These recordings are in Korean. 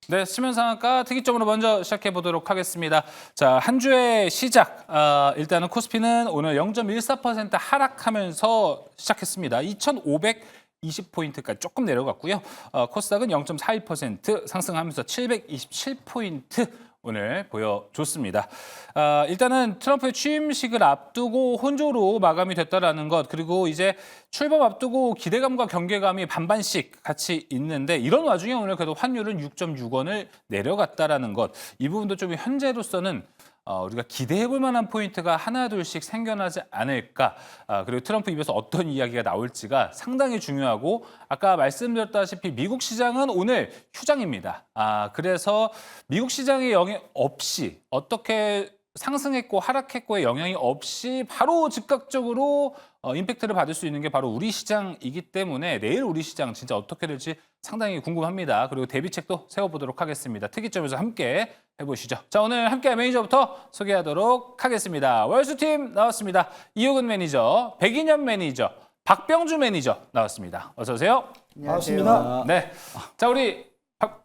네, 시면상한가 특이점으로 먼저 시작해 보도록 하겠습니다. 자, 한 주의 시작. 일단은 코스피는 오늘 0.14% 하락하면서 시작했습니다. 2,520포인트까지 조금 내려갔고요. 코스닥은 0.42% 상승하면서 727포인트 오늘 보여줬습니다. 일단은 트럼프의 취임식을 앞두고 혼조로 마감이 됐다라는 것, 그리고 이제 출범 앞두고 기대감과 경계감이 반반씩 같이 있는데 이런 와중에 오늘 그래도 환율은 6.6원을 내려갔다라는 것, 이 부분도 좀 현재로서는 우리가 기대해볼 만한 포인트가 하나 둘씩 생겨나지 않을까. 그리고 트럼프 입에서 어떤 이야기가 나올지가 상당히 중요하고, 아까 말씀드렸다시피 미국 시장은 오늘 휴장입니다. 그래서 미국 시장의 영향 없이 어떻게 상승했고 하락했고의 영향이 없이 바로 즉각적으로 임팩트를 받을 수 있는 게 바로 우리 시장이기 때문에 내일 우리 시장 진짜 어떻게 될지 상당히 궁금합니다. 그리고 대비책도 세워보도록 하겠습니다. 특이점에서 함께 해보시죠. 자, 오늘 함께 매니저부터 소개하도록 하겠습니다. 월수팀 나왔습니다. 이호근 매니저, 백인현 매니저, 박병주 매니저 나왔습니다. 어서 오세요. 반갑습니다. 네, 자 우리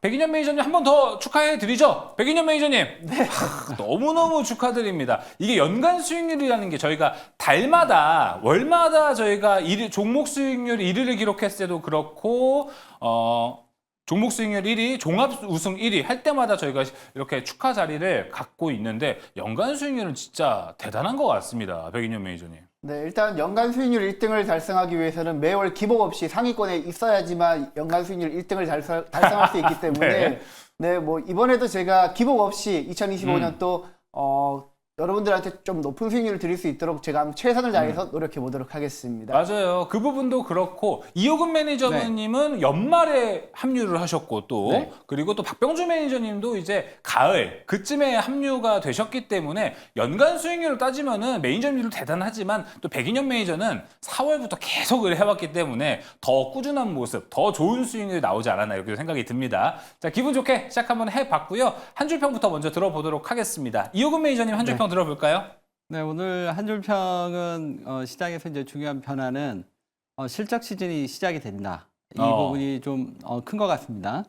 백인현 매니저님 한 번 더 축하해 드리죠. 백인현 매니저님. 네. 너무너무 축하드립니다. 이게 연간 수익률이라는 게 저희가 달마다 월마다 저희가 종목 수익률 1위를 기록했을 때도 그렇고 종목 수익률 1위, 종합 우승 1위 할 때마다 저희가 이렇게 축하 자리를 갖고 있는데 연간 수익률은 진짜 대단한 것 같습니다. 백인현 매니저님. 네, 일단 연간 수익률 1등을 달성하기 위해서는 매월 기복 없이 상위권에 있어야지만 연간 수익률 1등을 달성할 수 있기 때문에 네, 뭐 이번에도 제가 기복 없이 2025년 또 여러분들한테 좀 높은 수익률을 드릴 수 있도록 제가 한번 최선을 다해서 노력해 보도록 하겠습니다. 맞아요. 그 부분도 그렇고 이호근 매니저님은 연말에 합류를 하셨고 또 그리고 또 박병주 매니저님도 이제 가을 그쯤에 합류가 되셨기 때문에 연간 수익률을 따지면은 매니저님도 대단하지만 또 백인현 매니저는 4월부터 계속 해왔기 때문에 더 꾸준한 모습, 더 좋은 수익률이 나오지 않았나 이렇게 생각이 듭니다. 자, 기분 좋게 시작 한번 해봤고요. 한 줄 평부터 먼저 들어보도록 하겠습니다. 이호근 매니저님 한 줄 평 들어볼까요? 네, 오늘 한 줄 평은 시장에서 이제 중요한 변화는 실적 시즌이 시작이 된다. 이 부분이 좀 큰 것 같습니다.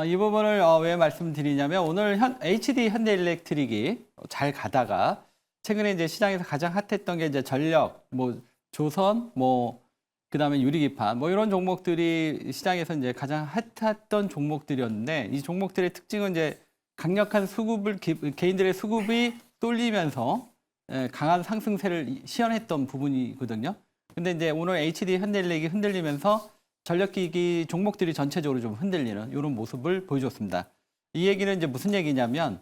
이 부분을 왜 말씀드리냐면 오늘 HD 현대일렉트릭이 잘 가다가 최근에 이제 시장에서 가장 핫했던 게 이제 전력, 뭐 조선, 뭐 그다음에 유리기판, 뭐 이런 종목들이 시장에서 이제 가장 핫했던 종목들이었는데 이 종목들의 특징은 이제 강력한 수급을 개인들의 수급이 쏠리면서 강한 상승세를 시현했던 부분이거든요. 근데 이제 오늘 HD 현대일렉이 흔들리면서 전력기기 종목들이 전체적으로 좀 흔들리는 이런 모습을 보여줬습니다. 이 얘기는 이제 무슨 얘기냐면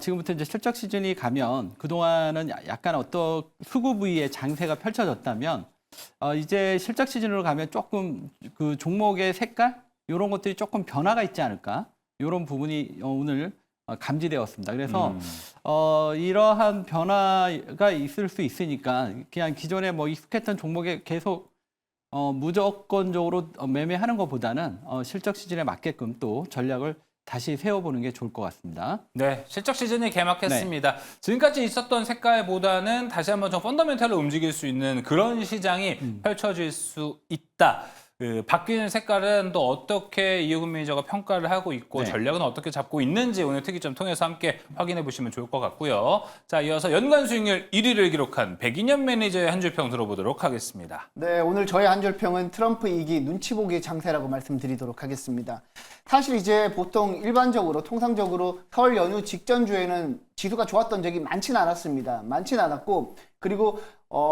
지금부터 이제 실적 시즌이 가면 그동안은 약간 어떤 수급 부위의 장세가 펼쳐졌다면 이제 실적 시즌으로 가면 조금 그 종목의 색깔 이런 것들이 조금 변화가 있지 않을까 이런 부분이 오늘 감지되었습니다. 그래서 이러한 변화가 있을 수 있으니까 그냥 기존에 뭐 익숙했던 종목에 계속 무조건적으로 매매하는 것보다는 실적 시즌에 맞게끔 또 전략을 다시 세워보는 게 좋을 것 같습니다. 네, 실적 시즌이 개막했습니다. 지금까지 있었던 색깔보다는 다시 한번 좀 펀더멘탈로 움직일 수 있는 그런 시장이 펼쳐질 수 있다. 바뀌는 색깔은 또 어떻게 이호근 매니저가 평가를 하고 있고 전략은 어떻게 잡고 있는지 오늘 특이점 통해서 함께 확인해 보시면 좋을 것 같고요. 자, 이어서 연간 수익률 1위를 기록한 백인현 매니저의 한 줄 평 들어보도록 하겠습니다. 네, 오늘 저의 한 줄 평은 트럼프 2기 눈치 보기 장세라고 말씀드리도록 하겠습니다. 사실 이제 보통 일반적으로 통상적으로 설 연휴 직전 주에는 지수가 좋았던 적이 많지는 않았습니다. 많지는 않았고 그리고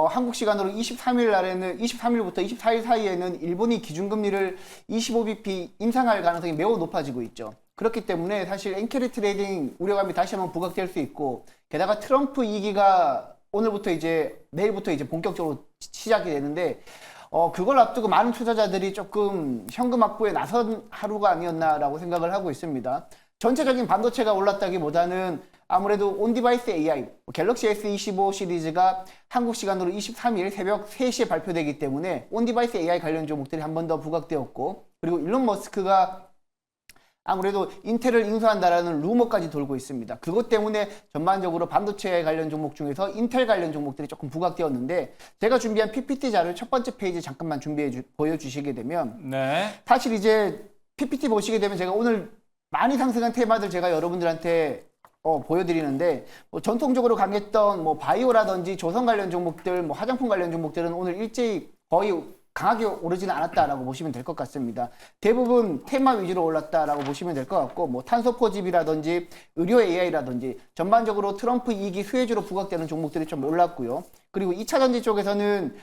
한국 시간으로 23일부터 24일 사이에는 일본이 기준금리를 25bp 인상할 가능성이 매우 높아지고 있죠. 그렇기 때문에 사실 엔캐리 트레이딩 우려감이 다시 한번 부각될 수 있고 게다가 트럼프 2기가 내일부터 이제 본격적으로 시작이 되는데 그걸 앞두고 많은 투자자들이 조금 현금 확보에 나선 하루가 아니었나라고 생각을 하고 있습니다. 전체적인 반도체가 올랐다기보다는 아무래도 온디바이스 AI, 갤럭시 S25 시리즈가 한국 시간으로 23일 새벽 3시에 발표되기 때문에 온디바이스 AI 관련 종목들이 한 번 더 부각되었고 그리고 일론 머스크가 아무래도 인텔을 인수한다라는 루머까지 돌고 있습니다. 그것 때문에 전반적으로 반도체 관련 종목 중에서 인텔 관련 종목들이 조금 부각되었는데 제가 준비한 PPT 자료 첫 번째 페이지 잠깐만 보여주시게 되면 사실 이제 PPT 보시게 되면 제가 오늘 많이 상승한 테마들 제가 여러분들한테 보여드리는데 뭐 전통적으로 강했던 뭐 바이오라든지 조선 관련 종목들, 뭐 화장품 관련 종목들은 오늘 일제히 거의 강하게 오르지는 않았다라고 보시면 될 것 같습니다. 대부분 테마 위주로 올랐다라고 보시면 될 것 같고, 뭐 탄소 포집이라든지 의료 AI라든지 전반적으로 트럼프 이익이 수혜주로 부각되는 종목들이 좀 올랐고요. 그리고 2차 전지 쪽에서는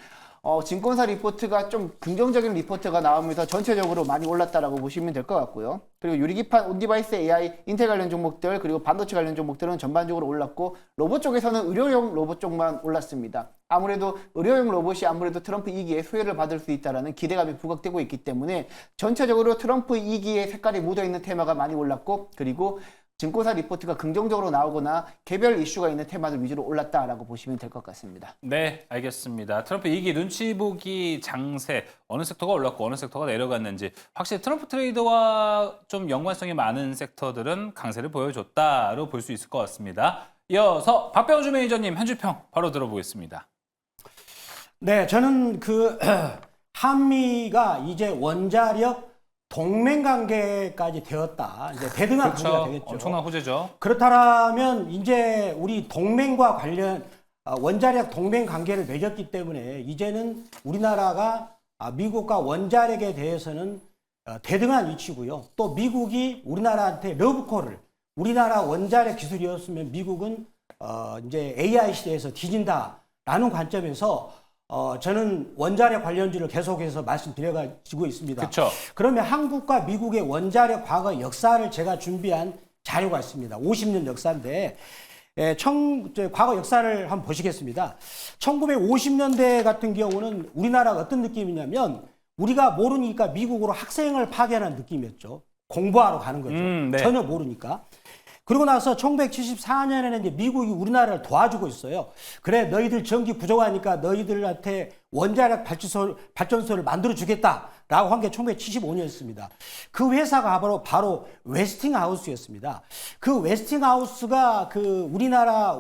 증권사 리포트가 좀 긍정적인 리포트가 나오면서 전체적으로 많이 올랐다라고 보시면 될 것 같고요. 그리고 유리기판, 온디바이스 AI, 인텔 관련 종목들, 그리고 반도체 관련 종목들은 전반적으로 올랐고, 로봇 쪽에서는 의료용 로봇 쪽만 올랐습니다. 아무래도 의료용 로봇이 아무래도 트럼프 2기에 수혜를 받을 수 있다는 기대감이 부각되고 있기 때문에 전체적으로 트럼프 2기의 색깔이 묻어있는 테마가 많이 올랐고, 그리고 증권사 리포트가 긍정적으로 나오거나 개별 이슈가 있는 테마들 위주로 올랐다라고 보시면 될 것 같습니다. 네, 알겠습니다. 트럼프 2기 눈치 보기 장세, 어느 섹터가 올랐고 어느 섹터가 내려갔는지 확실히 트럼프 트레이더와 좀 연관성이 많은 섹터들은 강세를 보여줬다로 볼 수 있을 것 같습니다. 이어서 박병주 매니저님 한 주평 바로 들어보겠습니다. 네, 저는 한미가 이제 원자력 동맹 관계까지 되었다. 이제 대등한 관계가 그렇죠. 되겠죠. 엄청난 호재죠. 그렇다면 이제 우리 동맹과 관련 원자력 동맹 관계를 맺었기 때문에 이제는 우리나라가 미국과 원자력에 대해서는 대등한 위치고요. 또 미국이 우리나라한테 러브콜을, 우리나라 원자력 기술이었으면 미국은 이제 AI 시대에서 뒤진다라는 관점에서 저는 원자력 관련주를 계속해서 말씀드려가지고 있습니다. 그렇죠. 그러면 한국과 미국의 원자력 과거 역사를 제가 준비한 자료가 있습니다. 50년 역사인데 과거 역사를 한번 보시겠습니다. 1950년대 같은 경우는 우리나라가 어떤 느낌이냐면 우리가 모르니까 미국으로 학생을 파견한 느낌이었죠. 공부하러 가는 거죠. 네. 전혀 모르니까. 그러고 나서 1974년에는 이제 미국이 우리나라를 도와주고 있어요. 그래, 너희들 전기 부족하니까 너희들한테 원자력 발전소를 만들어 주겠다라고 한 게 1975년이었습니다. 그 회사가 바로 웨스팅하우스였습니다. 그 웨스팅하우스가 우리나라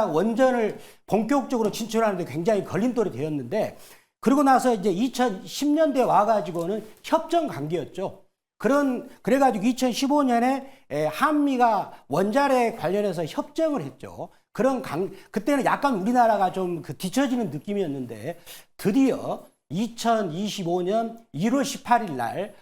원전을 본격적으로 진출하는데 굉장히 걸림돌이 되었는데, 그러고 나서 이제 2010년대에 와가지고는 협정 관계였죠. 그래가지고 2015년에 한미가 원자력 관련해서 협정을 했죠. 그때는 약간 우리나라가 좀 뒤처지는 느낌이었는데, 드디어 2025년 1월 18일 날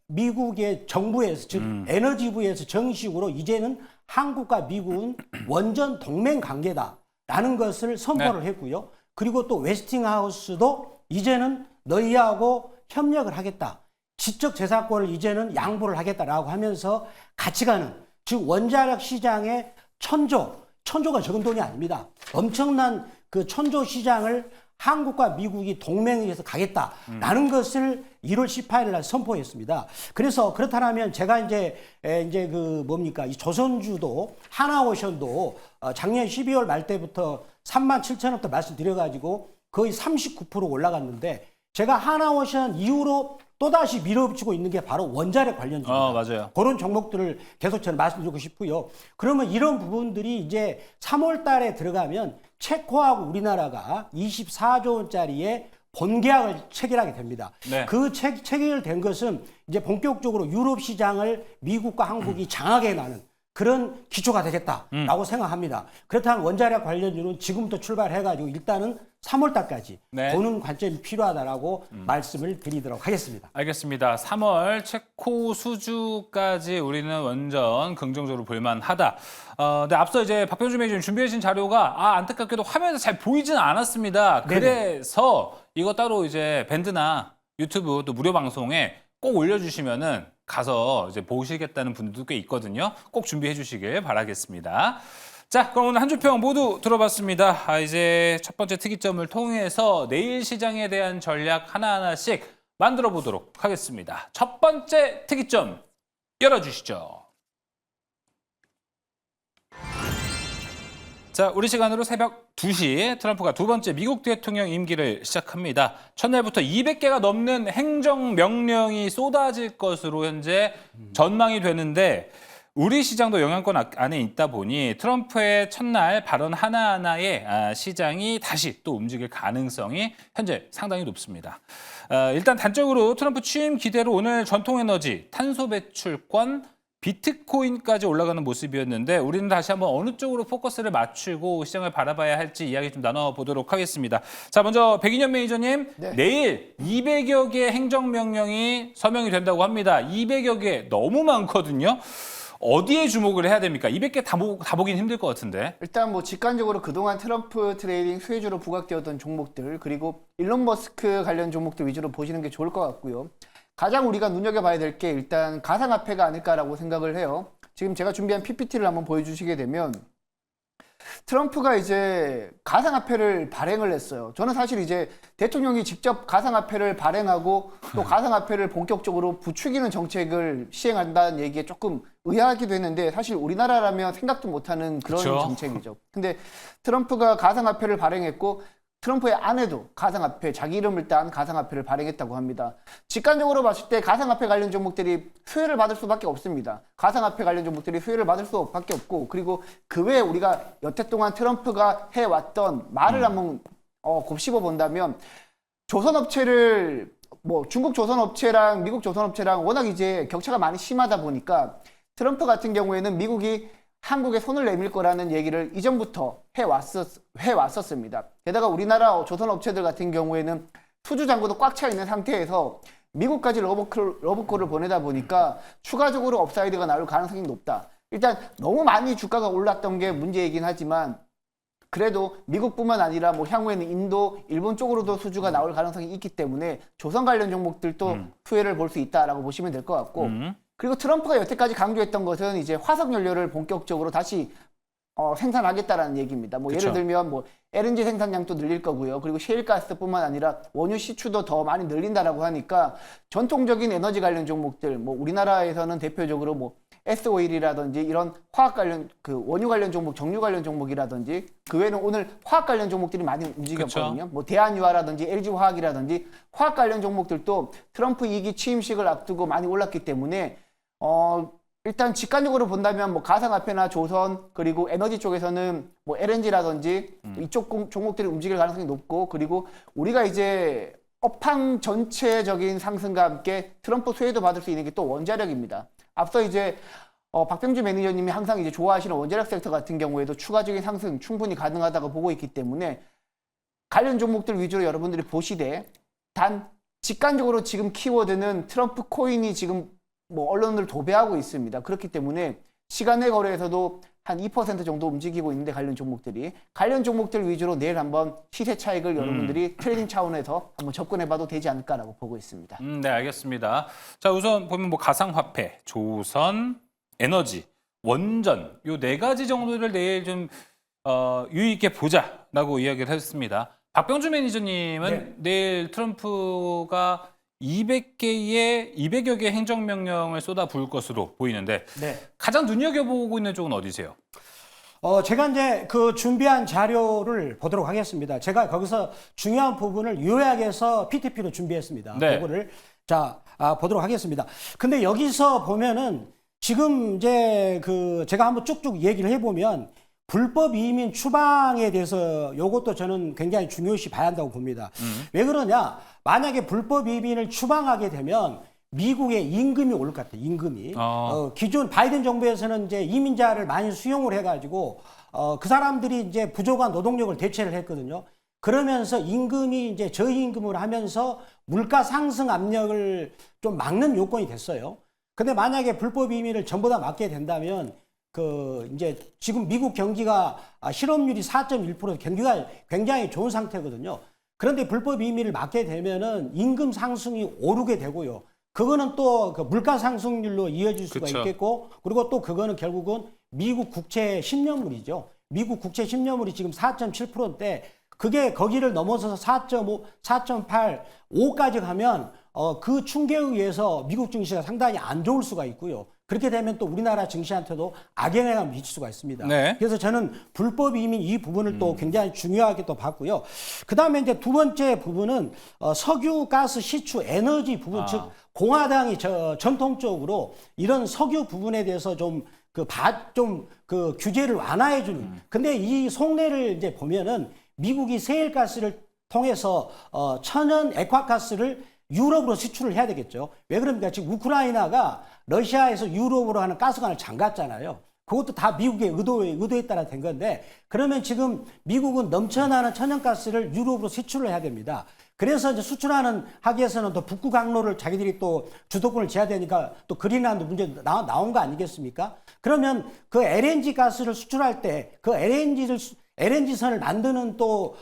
미국의 정부에서, 즉 에너지부에서 정식으로 이제는 한국과 미국은 원전 동맹 관계다라는 것을 선포를 했고요. 그리고 또 웨스팅하우스도 이제는 너희하고 협력을 하겠다. 지적 재산권을 이제는 양보를 하겠다라고 하면서 같이 가는, 즉 원자력 시장의 천조가 적은 돈이 아닙니다. 엄청난 그 천조 시장을 한국과 미국이 동맹에서 가겠다라는 것을 1월 18일 날 선포했습니다. 그래서 그렇다면 제가 이제 이 조선주도 하나오션도 작년 12월 말 때부터 37,000원부터 말씀드려가지고 거의 39% 올라갔는데, 제가 하나오션 이후로 또다시 밀어붙이고 있는 게 바로 원자력 관련주입니다. 맞아요. 그런 종목들을 계속 저는 말씀드리고 싶고요. 그러면 이런 부분들이 이제 3월 달에 들어가면 체코하고 우리나라가 24조 원짜리의 본계약을 체결하게 됩니다. 네. 그 체결된 것은 이제 본격적으로 유럽 시장을 미국과 한국이 장악해 나는 그런 기초가 되겠다라고 생각합니다. 그렇다면 원자력 관련주는 지금부터 출발해가지고 일단은 3월 달까지 보는 관점이 필요하다라고 말씀을 드리도록 하겠습니다. 알겠습니다. 3월 체코 수주까지 우리는 완전 긍정적으로 볼만하다. 근데 앞서 이제 박병주 매니저님 준비해 주신 자료가 안타깝게도 화면에서 잘 보이지는 않았습니다. 그래서 이거 따로 이제 밴드나 유튜브 또 무료 방송에 꼭 올려주시면은 가서 이제 보시겠다는 분들도 꽤 있거든요. 꼭 준비해 주시길 바라겠습니다. 자, 그럼 오늘 한 주평 모두 들어봤습니다. 이제 첫 번째 특이점을 통해서 내일 시장에 대한 전략 하나하나씩 만들어 보도록 하겠습니다. 첫 번째 특이점 열어주시죠. 자, 우리 시간으로 새벽 2시 트럼프가 두 번째 미국 대통령 임기를 시작합니다. 첫날부터 200개가 넘는 행정명령이 쏟아질 것으로 현재 전망이 되는데, 우리 시장도 영향권 안에 있다 보니 트럼프의 첫날 발언 하나하나에 시장이 다시 또 움직일 가능성이 현재 상당히 높습니다. 일단 단적으로 트럼프 취임 기대로 오늘 전통에너지, 탄소 배출권, 비트코인까지 올라가는 모습이었는데 우리는 다시 한번 어느 쪽으로 포커스를 맞추고 시장을 바라봐야 할지 이야기 좀 나눠보도록 하겠습니다. 자, 먼저 백인현 매니저님, 네. 내일 200여 개의 행정명령이 서명이 된다고 합니다. 200여 개 너무 많거든요. 어디에 주목을 해야 됩니까? 200개 다 보긴 힘들 것 같은데. 일단 뭐 직관적으로 그동안 트럼프 트레이딩 수혜주로 부각되었던 종목들 그리고 일론 머스크 관련 종목들 위주로 보시는 게 좋을 것 같고요. 가장 우리가 눈여겨봐야 될 게 일단 가상화폐가 아닐까라고 생각을 해요. 지금 제가 준비한 PPT를 한번 보여주시게 되면 트럼프가 이제 가상화폐를 발행을 했어요. 저는 사실 이제 대통령이 직접 가상화폐를 발행하고 또 가상화폐를 본격적으로 부추기는 정책을 시행한다는 얘기에 조금 의아하기도 했는데 사실 우리나라라면 생각도 못하는 그런 그쵸? 정책이죠. 근데 트럼프가 가상화폐를 발행했고 트럼프의 아내도 가상화폐, 자기 이름을 딴 가상화폐를 발행했다고 합니다. 직관적으로 봤을 때 가상화폐 관련 종목들이 수혜를 받을 수밖에 없습니다. 가상화폐 관련 종목들이 수혜를 받을 수밖에 없고 그리고 그 외에 우리가 여태 동안 트럼프가 해왔던 말을 한번 곱씹어 본다면 조선업체를 뭐 중국 조선업체랑 미국 조선업체랑 워낙 이제 격차가 많이 심하다 보니까 트럼프 같은 경우에는 미국이 한국에 손을 내밀 거라는 얘기를 이전부터 해왔었습니다. 게다가 우리나라 조선업체들 같은 경우에는 수주 잔고도 꽉 차 있는 상태에서 미국까지 러브콜을 보내다 보니까 추가적으로 업사이드가 나올 가능성이 높다. 일단 너무 많이 주가가 올랐던 게 문제이긴 하지만 그래도 미국뿐만 아니라 뭐 향후에는 인도, 일본 쪽으로도 수주가 나올 가능성이 있기 때문에 조선 관련 종목들도 수혜를 볼 수 있다라고 보시면 될 것 같고 그리고 트럼프가 여태까지 강조했던 것은 이제 화석 연료를 본격적으로 다시 생산하겠다라는 얘기입니다. 뭐 그쵸. 예를 들면 뭐 LNG 생산량도 늘릴 거고요. 그리고 셰일가스뿐만 아니라 원유 시추도 더 많이 늘린다라고 하니까 전통적인 에너지 관련 종목들, 뭐 우리나라에서는 대표적으로 뭐 S-오일이라든지 이런 화학 관련 그 원유 관련 종목, 정유 관련 종목이라든지 그 외에는 오늘 화학 관련 종목들이 많이 움직였거든요. 뭐 대한유화라든지 LG화학이라든지 화학 관련 종목들도 트럼프 2기 취임식을 앞두고 많이 올랐기 때문에 일단 직관적으로 본다면 뭐 가상화폐나 조선 그리고 에너지 쪽에서는 뭐 LNG라든지 이쪽 종목들이 움직일 가능성이 높고 그리고 우리가 이제 업황 전체적인 상승과 함께 트럼프 수혜도 받을 수 있는 게 또 원자력입니다. 앞서 이제 박병주 매니저님이 항상 이제 좋아하시는 원자력 섹터 같은 경우에도 추가적인 상승 충분히 가능하다고 보고 있기 때문에 관련 종목들 위주로 여러분들이 보시되 단 직관적으로 지금 키워드는 트럼프 코인이 지금 뭐 언론을 도배하고 있습니다. 그렇기 때문에 시간의 거래에서도 한 2% 정도 움직이고 있는데 관련 종목들 위주로 내일 한번 시세 차익을 여러분들이 트레이딩 차원에서 한번 접근해봐도 되지 않을까라고 보고 있습니다. 네, 알겠습니다. 자, 우선 보면 뭐 가상화폐, 조선, 에너지, 원전 요 네 가지 정도를 내일 좀 유의 있게 보자라고 이야기를 했습니다. 박병주 매니저님은 네. 내일 트럼프가 200여 개 행정명령을 쏟아 부을 것으로 보이는데 네. 가장 눈여겨보고 있는 쪽은 어디세요? 제가 이제 그 준비한 자료를 보도록 하겠습니다. 제가 거기서 중요한 부분을 요약해서 PTP로 준비했습니다. 네. 그거를 보도록 하겠습니다. 근데 여기서 보면은 지금 이제 그 제가 한번 쭉쭉 얘기를 해보면 불법 이민 추방에 대해서 이것도 저는 굉장히 중요시 봐야 한다고 봅니다. 왜 그러냐? 만약에 불법 이민을 추방하게 되면 미국의 임금이 오를 것 같아요. 임금이. 기존 바이든 정부에서는 이제 이민자를 많이 수용을 해가지고 그 사람들이 이제 부족한 노동력을 대체를 했거든요. 그러면서 임금이 이제 저임금을 하면서 물가 상승 압력을 좀 막는 요건이 됐어요. 근데 만약에 불법 이민을 전부 다 막게 된다면 이제 지금 미국 경기가 실업률이 4.1% 경기가 굉장히 좋은 상태거든요. 그런데 불법 이민을 막게 되면은 임금 상승이 오르게 되고요. 그거는 또 그 물가 상승률로 이어질 수가 그쵸. 있겠고, 그리고 또 그거는 결국은 미국 국채 10년물이죠. 미국 국채 10년물이 지금 4.7%인데 그게 거기를 넘어서서 4.5, 4.8, 5까지 가면 그 충격에 의해서 미국 증시가 상당히 안 좋을 수가 있고요. 그렇게 되면 또 우리나라 증시한테도 악영향을 미칠 수가 있습니다. 네. 그래서 저는 불법 이민 이 부분을 또 굉장히 중요하게 또 봤고요. 그 다음에 이제 두 번째 부분은 석유, 가스, 시추, 에너지 부분, 즉 공화당이 전통적으로 이런 석유 부분에 대해서 좀 그 규제를 완화해주는. 근데 이 속내를 이제 보면은 미국이 세일가스를 통해서 천연 액화가스를 유럽으로 수출을 해야 되겠죠. 왜 그럽니까? 지금 우크라이나가 러시아에서 유럽으로 하는 가스관을 잠갔잖아요. 그것도 다 미국의 의도에 따라 된 건데, 그러면 지금 미국은 넘쳐나는 천연가스를 유럽으로 수출을 해야 됩니다. 그래서 이제 하기 위해서는 또 북구 강로를 자기들이 또 주도권을 쥐어야 되니까 또 그린란드 문제 나온 거 아니겠습니까? 그러면 그 LNG 가스를 수출할 때 그 LNG선을 만드는 또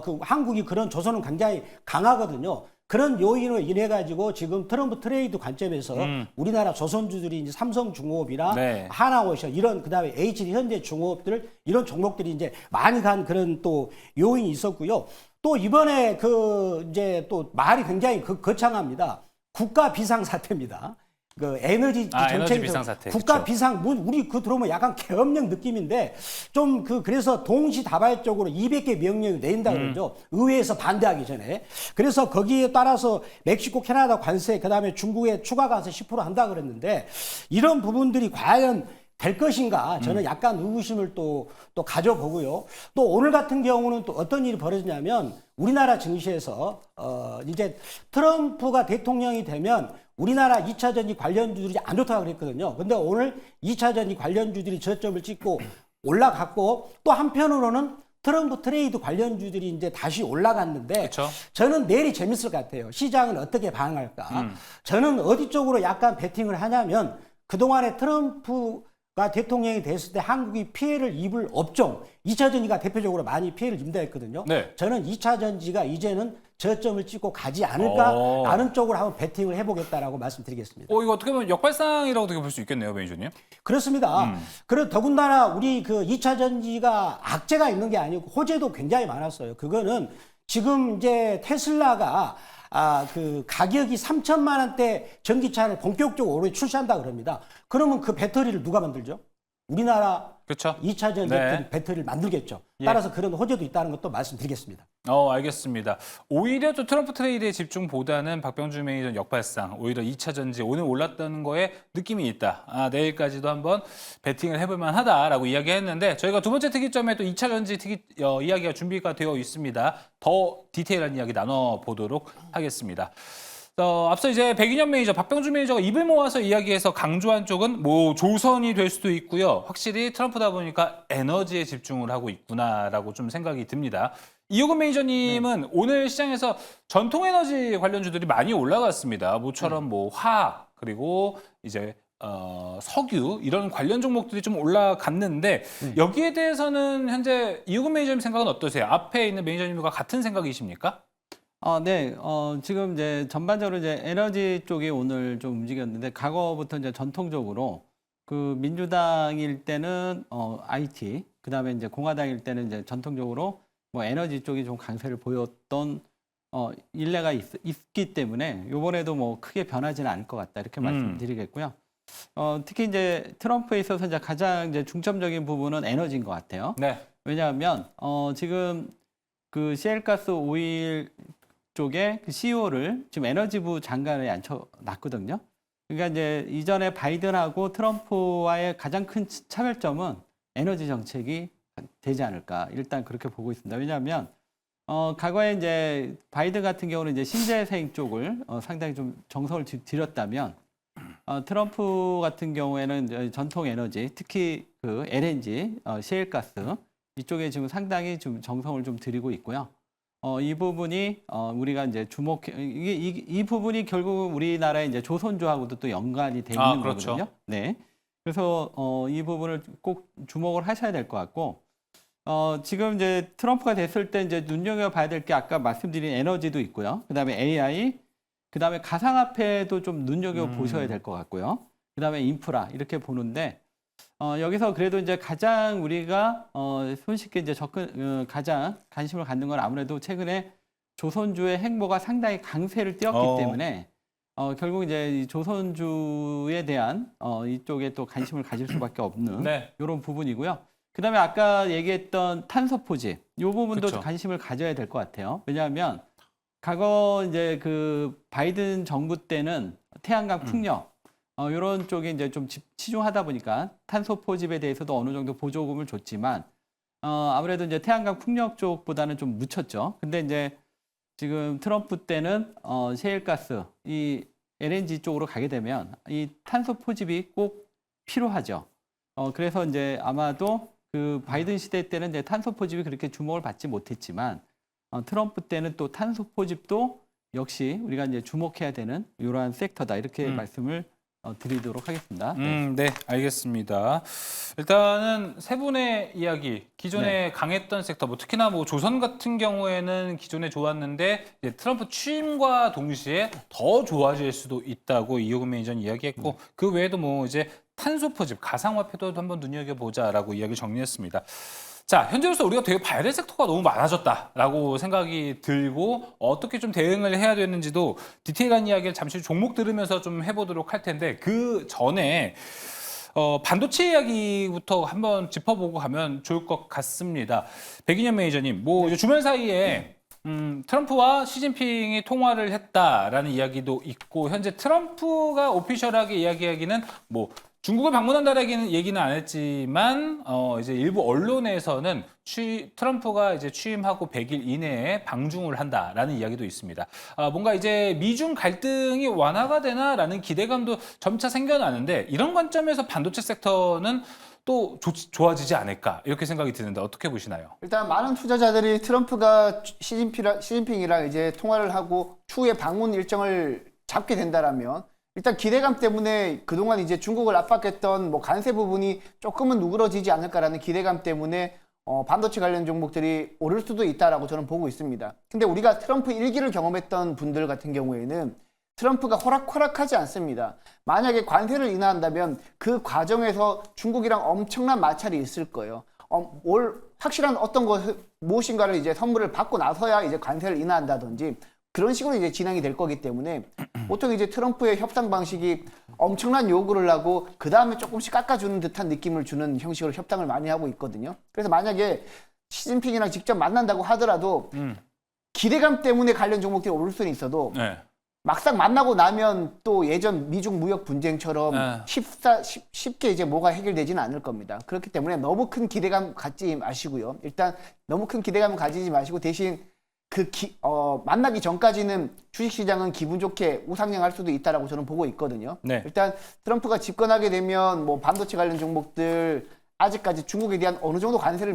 그 한국이 그런 조선은 굉장히 강하거든요. 그런 요인으로 인해 가지고 지금 트럼프 트레이드 관점에서 우리나라 조선주들이 이제 삼성중공업이나 네. 하나오션 이런 그다음에 HD 현대중공업들 이런 종목들이 이제 많이 간 그런 또 요인이 있었고요. 또 이번에 그 이제 또 말이 굉장히 거창합니다. 국가 비상사태입니다. 그 에너지 에너지 비상사태. 국가 그쵸. 비상 우리 그 들어오면 약간 계엄령 느낌인데 좀 그래서 동시다발적으로 200개 명령을 내린다 그러죠. 의회에서 반대하기 전에. 그래서 거기에 따라서 멕시코, 캐나다 관세 그다음에 중국에 추가 관세 10% 한다 그랬는데 이런 부분들이 과연 될 것인가 저는 약간 의구심을 또 가져보고요. 또 오늘 같은 경우는 또 어떤 일이 벌어지냐면 우리나라 증시에서 이제 트럼프가 대통령이 되면 우리나라 2차 전지 관련주들이 안 좋다고 그랬거든요. 근데 오늘 2차 전지 관련주들이 저점을 찍고 올라갔고 또 한편으로는 트럼프 트레이드 관련주들이 이제 다시 올라갔는데 그쵸. 저는 내일이 재밌을 것 같아요. 시장은 어떻게 반응할까? 저는 어디 쪽으로 약간 베팅을 하냐면 그동안에 트럼프가 대통령이 됐을 때 한국이 피해를 입을 업종 2차 전지가 대표적으로 많이 피해를 입는다 했거든요. 네. 저는 2차 전지가 이제는 저점을 찍고 가지 않을까라는 쪽으로 한번 베팅을 해보겠다라고 말씀드리겠습니다. 이거 어떻게 보면 역발상이라고 볼 수 있겠네요, 매니저님. 그렇습니다. 그리고 더군다나 우리 그 2차 전지가 악재가 있는 게 아니고 호재도 굉장히 많았어요. 그거는 지금 이제 테슬라가 그 가격이 3천만 원대 전기차를 본격적으로 올해 출시한다 그럽니다. 그러면 그 배터리를 누가 만들죠? 우리나라 그렇죠. 2차 전지 네. 배터리를 만들겠죠. 예. 따라서 그런 호재도 있다는 것도 말씀드리겠습니다. 알겠습니다. 오히려 또 트럼프 트레이드의 집중보다는 박병주 매니저 역발상, 오히려 2차 전지 오늘 올랐다는 거에 느낌이 있다. 내일까지도 한번 베팅을 해볼 만하다라고 이야기했는데 저희가 두 번째 특이점에 또 2차 전지 이야기가 준비가 되어 있습니다. 더 디테일한 이야기 나눠보도록 하겠습니다. 앞서 이제 백인현 매니저, 박병주 매니저가 입을 모아서 이야기해서 강조한 쪽은 뭐 조선이 될 수도 있고요. 확실히 트럼프다 보니까 에너지에 집중을 하고 있구나라고 좀 생각이 듭니다. 이호근 매니저님은 오늘 시장에서 전통 에너지 관련주들이 많이 올라갔습니다. 모처럼 뭐 화학 그리고 이제 석유 이런 관련 종목들이 좀 올라갔는데 여기에 대해서는 현재 이호근 매니저님 생각은 어떠세요? 앞에 있는 매니저님과 같은 생각이십니까? 네. 지금 이제 전반적으로 이제 에너지 쪽이 오늘 좀 움직였는데 과거부터 이제 전통적으로 그 민주당일 때는 IT, 그다음에 이제 공화당일 때는 이제 전통적으로 뭐 에너지 쪽이 좀 강세를 보였던 일례가 있기 때문에 이번에도 뭐 크게 변하지는 않을 것 같다 이렇게 말씀드리겠고요. 특히 이제 트럼프에 있어서 이제 가장 이제 중점적인 부분은 에너지인 것 같아요. 네. 왜냐하면 지금 그 셰일가스 오일 쪽에 그 CEO를 지금 에너지부 장관에 앉혀놨거든요. 그러니까 이제 이전에 바이든하고 트럼프와의 가장 큰 차별점은 에너지 정책이 되지 않을까. 일단 그렇게 보고 있습니다. 왜냐하면 과거에 이제 바이든 같은 경우는 이제 신재생 쪽을 상당히 좀 정성을 들였다면 트럼프 같은 경우에는 이제 전통 에너지, 특히 그 LNG, 셰일가스 이쪽에 지금 상당히 좀 정성을 좀 들이고 있고요. 이 부분이 우리가 이제 이 부분이 결국 우리나라의 이제 조선주하고도 또 연관이 돼 있는 그렇죠. 거거든요. 네. 그래서 이 부분을 꼭 주목을 하셔야 될 것 같고 지금 이제 트럼프가 됐을 때 이제 눈여겨봐야 될 게 아까 말씀드린 에너지도 있고요. 그다음에 AI, 그다음에 가상화폐도 좀 눈여겨 보셔야 될 것 같고요. 그다음에 인프라 이렇게 보는데. 여기서 그래도 이제 가장 우리가 손쉽게 이제 가장 관심을 갖는 건 아무래도 최근에 조선주의 행보가 상당히 강세를 띄었기 때문에 결국 이제 이 조선주에 대한 이쪽에 또 관심을 가질 수밖에 없는 네. 이런 부분이고요. 그다음에 아까 얘기했던 탄소 포집 이 부분도 그쵸. 관심을 가져야 될 것 같아요. 왜냐하면 과거 이제 그 바이든 정부 때는 태양광 풍력 이런 쪽에 이제 좀 치중하다 보니까 탄소 포집에 대해서도 어느 정도 보조금을 줬지만 아무래도 이제 태양광 풍력 쪽보다는 좀 묻혔죠. 근데 이제 지금 트럼프 때는 셰일가스, 이 LNG 쪽으로 가게 되면 이 탄소 포집이 꼭 필요하죠. 그래서 이제 아마도 그 바이든 시대 때는 이제 탄소 포집이 그렇게 주목을 받지 못했지만 트럼프 때는 또 탄소 포집도 역시 우리가 이제 주목해야 되는 이러한 섹터다 이렇게 말씀을 드리도록 하겠습니다. 네, 알겠습니다. 일단은 세 분의 이야기, 기존에 강했던 섹터, 뭐 특히나 뭐 조선 같은 경우에는 기존에 좋았는데 이제 트럼프 취임과 동시에 더 좋아질 수도 있다고 이호근 매니저는 이야기했고 그 외에도 뭐 이제 탄소 포집, 가상화폐도 한번 눈여겨보자라고 이야기 정리했습니다. 자, 현재로서 우리가 되게 봐야 될 섹터가 너무 많아졌다라고 생각이 들고 어떻게 좀 대응을 해야 되는지도 디테일한 이야기를 잠시 종목 들으면서 좀 해보도록 할 텐데 그 전에 반도체 이야기부터 한번 짚어보고 가면 좋을 것 같습니다. 백인현 매니저님, 뭐 이제 주말 사이에 트럼프와 시진핑이 통화를 했다라는 이야기도 있고 현재 트럼프가 오피셜하게 이야기하기는 뭐 중국을 방문한다라는 얘기는 안 했지만 이제 일부 언론에서는 트럼프가 이제 취임하고 100일 이내에 방중을 한다라는 이야기도 있습니다. 뭔가 이제 미중 갈등이 완화가 되나라는 기대감도 점차 생겨나는데 이런 관점에서 반도체 섹터는 또 좋아지지 않을까 이렇게 생각이 드는데 어떻게 보시나요? 일단 많은 투자자들이 트럼프가 시진핑이랑 이제 통화를 하고 추후에 방문 일정을 잡게 된다라면 일단 기대감 때문에 그동안 이제 중국을 압박했던 뭐 관세 부분이 조금은 누그러지지 않을까라는 기대감 때문에 반도체 관련 종목들이 오를 수도 있다라고 저는 보고 있습니다. 근데 우리가 트럼프 1기를 경험했던 분들 같은 경우에는 트럼프가 호락호락하지 않습니다. 만약에 관세를 인하한다면 그 과정에서 중국이랑 엄청난 마찰이 있을 거예요. 확실한 어떤 무엇인가를 이제 선물을 받고 나서야 이제 관세를 인하한다든지 그런 식으로 이제 진행이 될 거기 때문에 보통 이제 트럼프의 협상 방식이 엄청난 요구를 하고 그 다음에 조금씩 깎아주는 듯한 느낌을 주는 형식으로 협상을 많이 하고 있거든요. 그래서 만약에 시진핑이랑 직접 만난다고 하더라도 기대감 때문에 관련 종목들이 오를 수는 있어도 막상 만나고 나면 또 예전 미중 무역 분쟁처럼 쉽게 이제 뭐가 해결되지는 않을 겁니다. 그렇기 때문에 너무 큰 기대감 갖지 마시고요. 일단 너무 큰 기대감을 가지지 마시고 대신 만나기 전까지는 주식시장은 기분 좋게 우상향할 수도 있다라고 저는 보고 있거든요. 일단 트럼프가 집권하게 되면 뭐 반도체 관련 종목들 아직까지 중국에 대한 어느 정도 관세를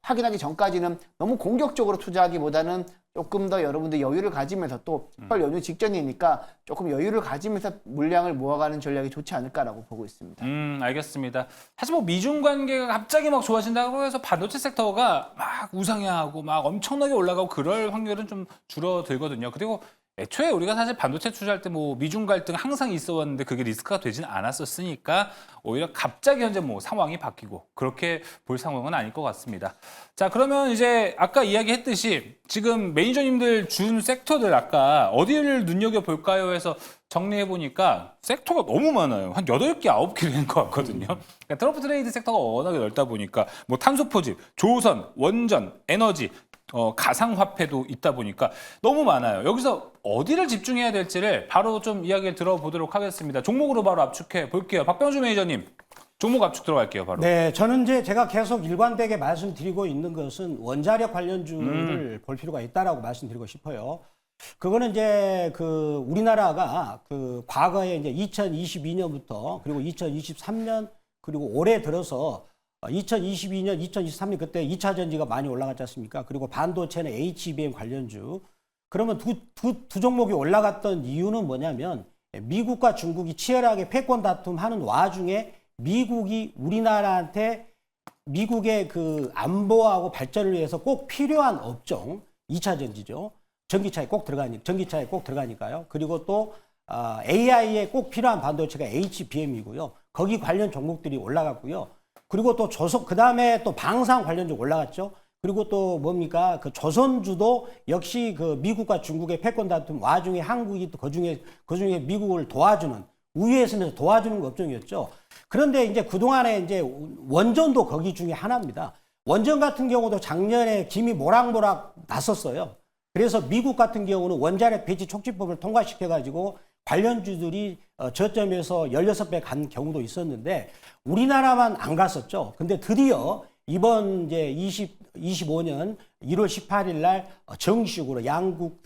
확인하기 전까지는 너무 공격적으로 투자하기보다는 조금 더 여러분들 여유를 가지면서 또 설 연휴 직전이니까 조금 여유를 가지면서 물량을 모아가는 전략이 좋지 않을까라고 보고 있습니다. 알겠습니다. 사실 뭐 미중 관계가 갑자기 막 좋아진다고 해서 반도체 섹터가 막 우상향하고 막 엄청나게 올라가고 그럴 확률은 좀 줄어들거든요. 그리고 애초에 우리가 사실 반도체 투자할 때 뭐 미중 갈등 항상 있어왔는데 그게 리스크가 되진 않았었으니까 오히려 갑자기 현재 뭐 상황이 바뀌고 그렇게 볼 상황은 아닐 것 같습니다. 자, 그러면 이제 아까 이야기했듯이 지금 매니저님들 준 섹터들 아까 어디를 눈여겨볼까요 해서 정리해보니까 섹터가 너무 많아요. 한 8개, 9개 된 것 같거든요. 그러니까 트럼프 트레이드 섹터가 워낙에 넓다 보니까 뭐 탄소 포집, 조선, 원전, 에너지, 가상화폐도 있다 보니까 너무 많아요. 여기서 어디를 집중해야 될지를 바로 좀 이야기를 들어보도록 하겠습니다. 종목으로 바로 압축해 볼게요. 박병주 매니저님, 종목 압축 들어갈게요, 바로. 네, 저는 이제 제가 계속 일관되게 말씀드리고 있는 것은 원자력 관련주를 볼 필요가 있다라고 말씀드리고 싶어요. 그거는 이제 우리나라가 과거에 이제 2022년부터 그리고 2023년 그리고 올해 들어서 2022년, 2023년 그때 2차 전지가 많이 올라갔지 않습니까? 그리고 반도체는 HBM 관련주. 그러면 두 종목이 올라갔던 이유는 뭐냐면 미국과 중국이 치열하게 패권 다툼하는 와중에 미국이 우리나라한테 미국의 안보하고 발전을 위해서 꼭 필요한 업종, 2차 전지죠. 전기차에 꼭 들어가니까요. 그리고 또 AI에 꼭 필요한 반도체가 HBM이고요. 거기 관련 종목들이 올라갔고요. 그리고 또 그 다음에 또 방산 관련주 올라갔죠. 그리고 또 뭡니까? 조선주도 역시 미국과 중국의 패권 다툼 와중에 한국이 또 그중에 미국을 도와주는, 우위에서 도와주는 업종이었죠. 그런데 이제 그동안에 이제 원전도 거기 중에 하나입니다. 원전 같은 경우도 작년에 김이 모락모락 났었어요. 그래서 미국 같은 경우는 원자력 배치 촉진법을 통과시켜가지고 관련주들이 저점에서 16배 간 경우도 있었는데 우리나라만 안 갔었죠. 근데 드디어 이번 이제 25년 1월 18일 날 정식으로 양국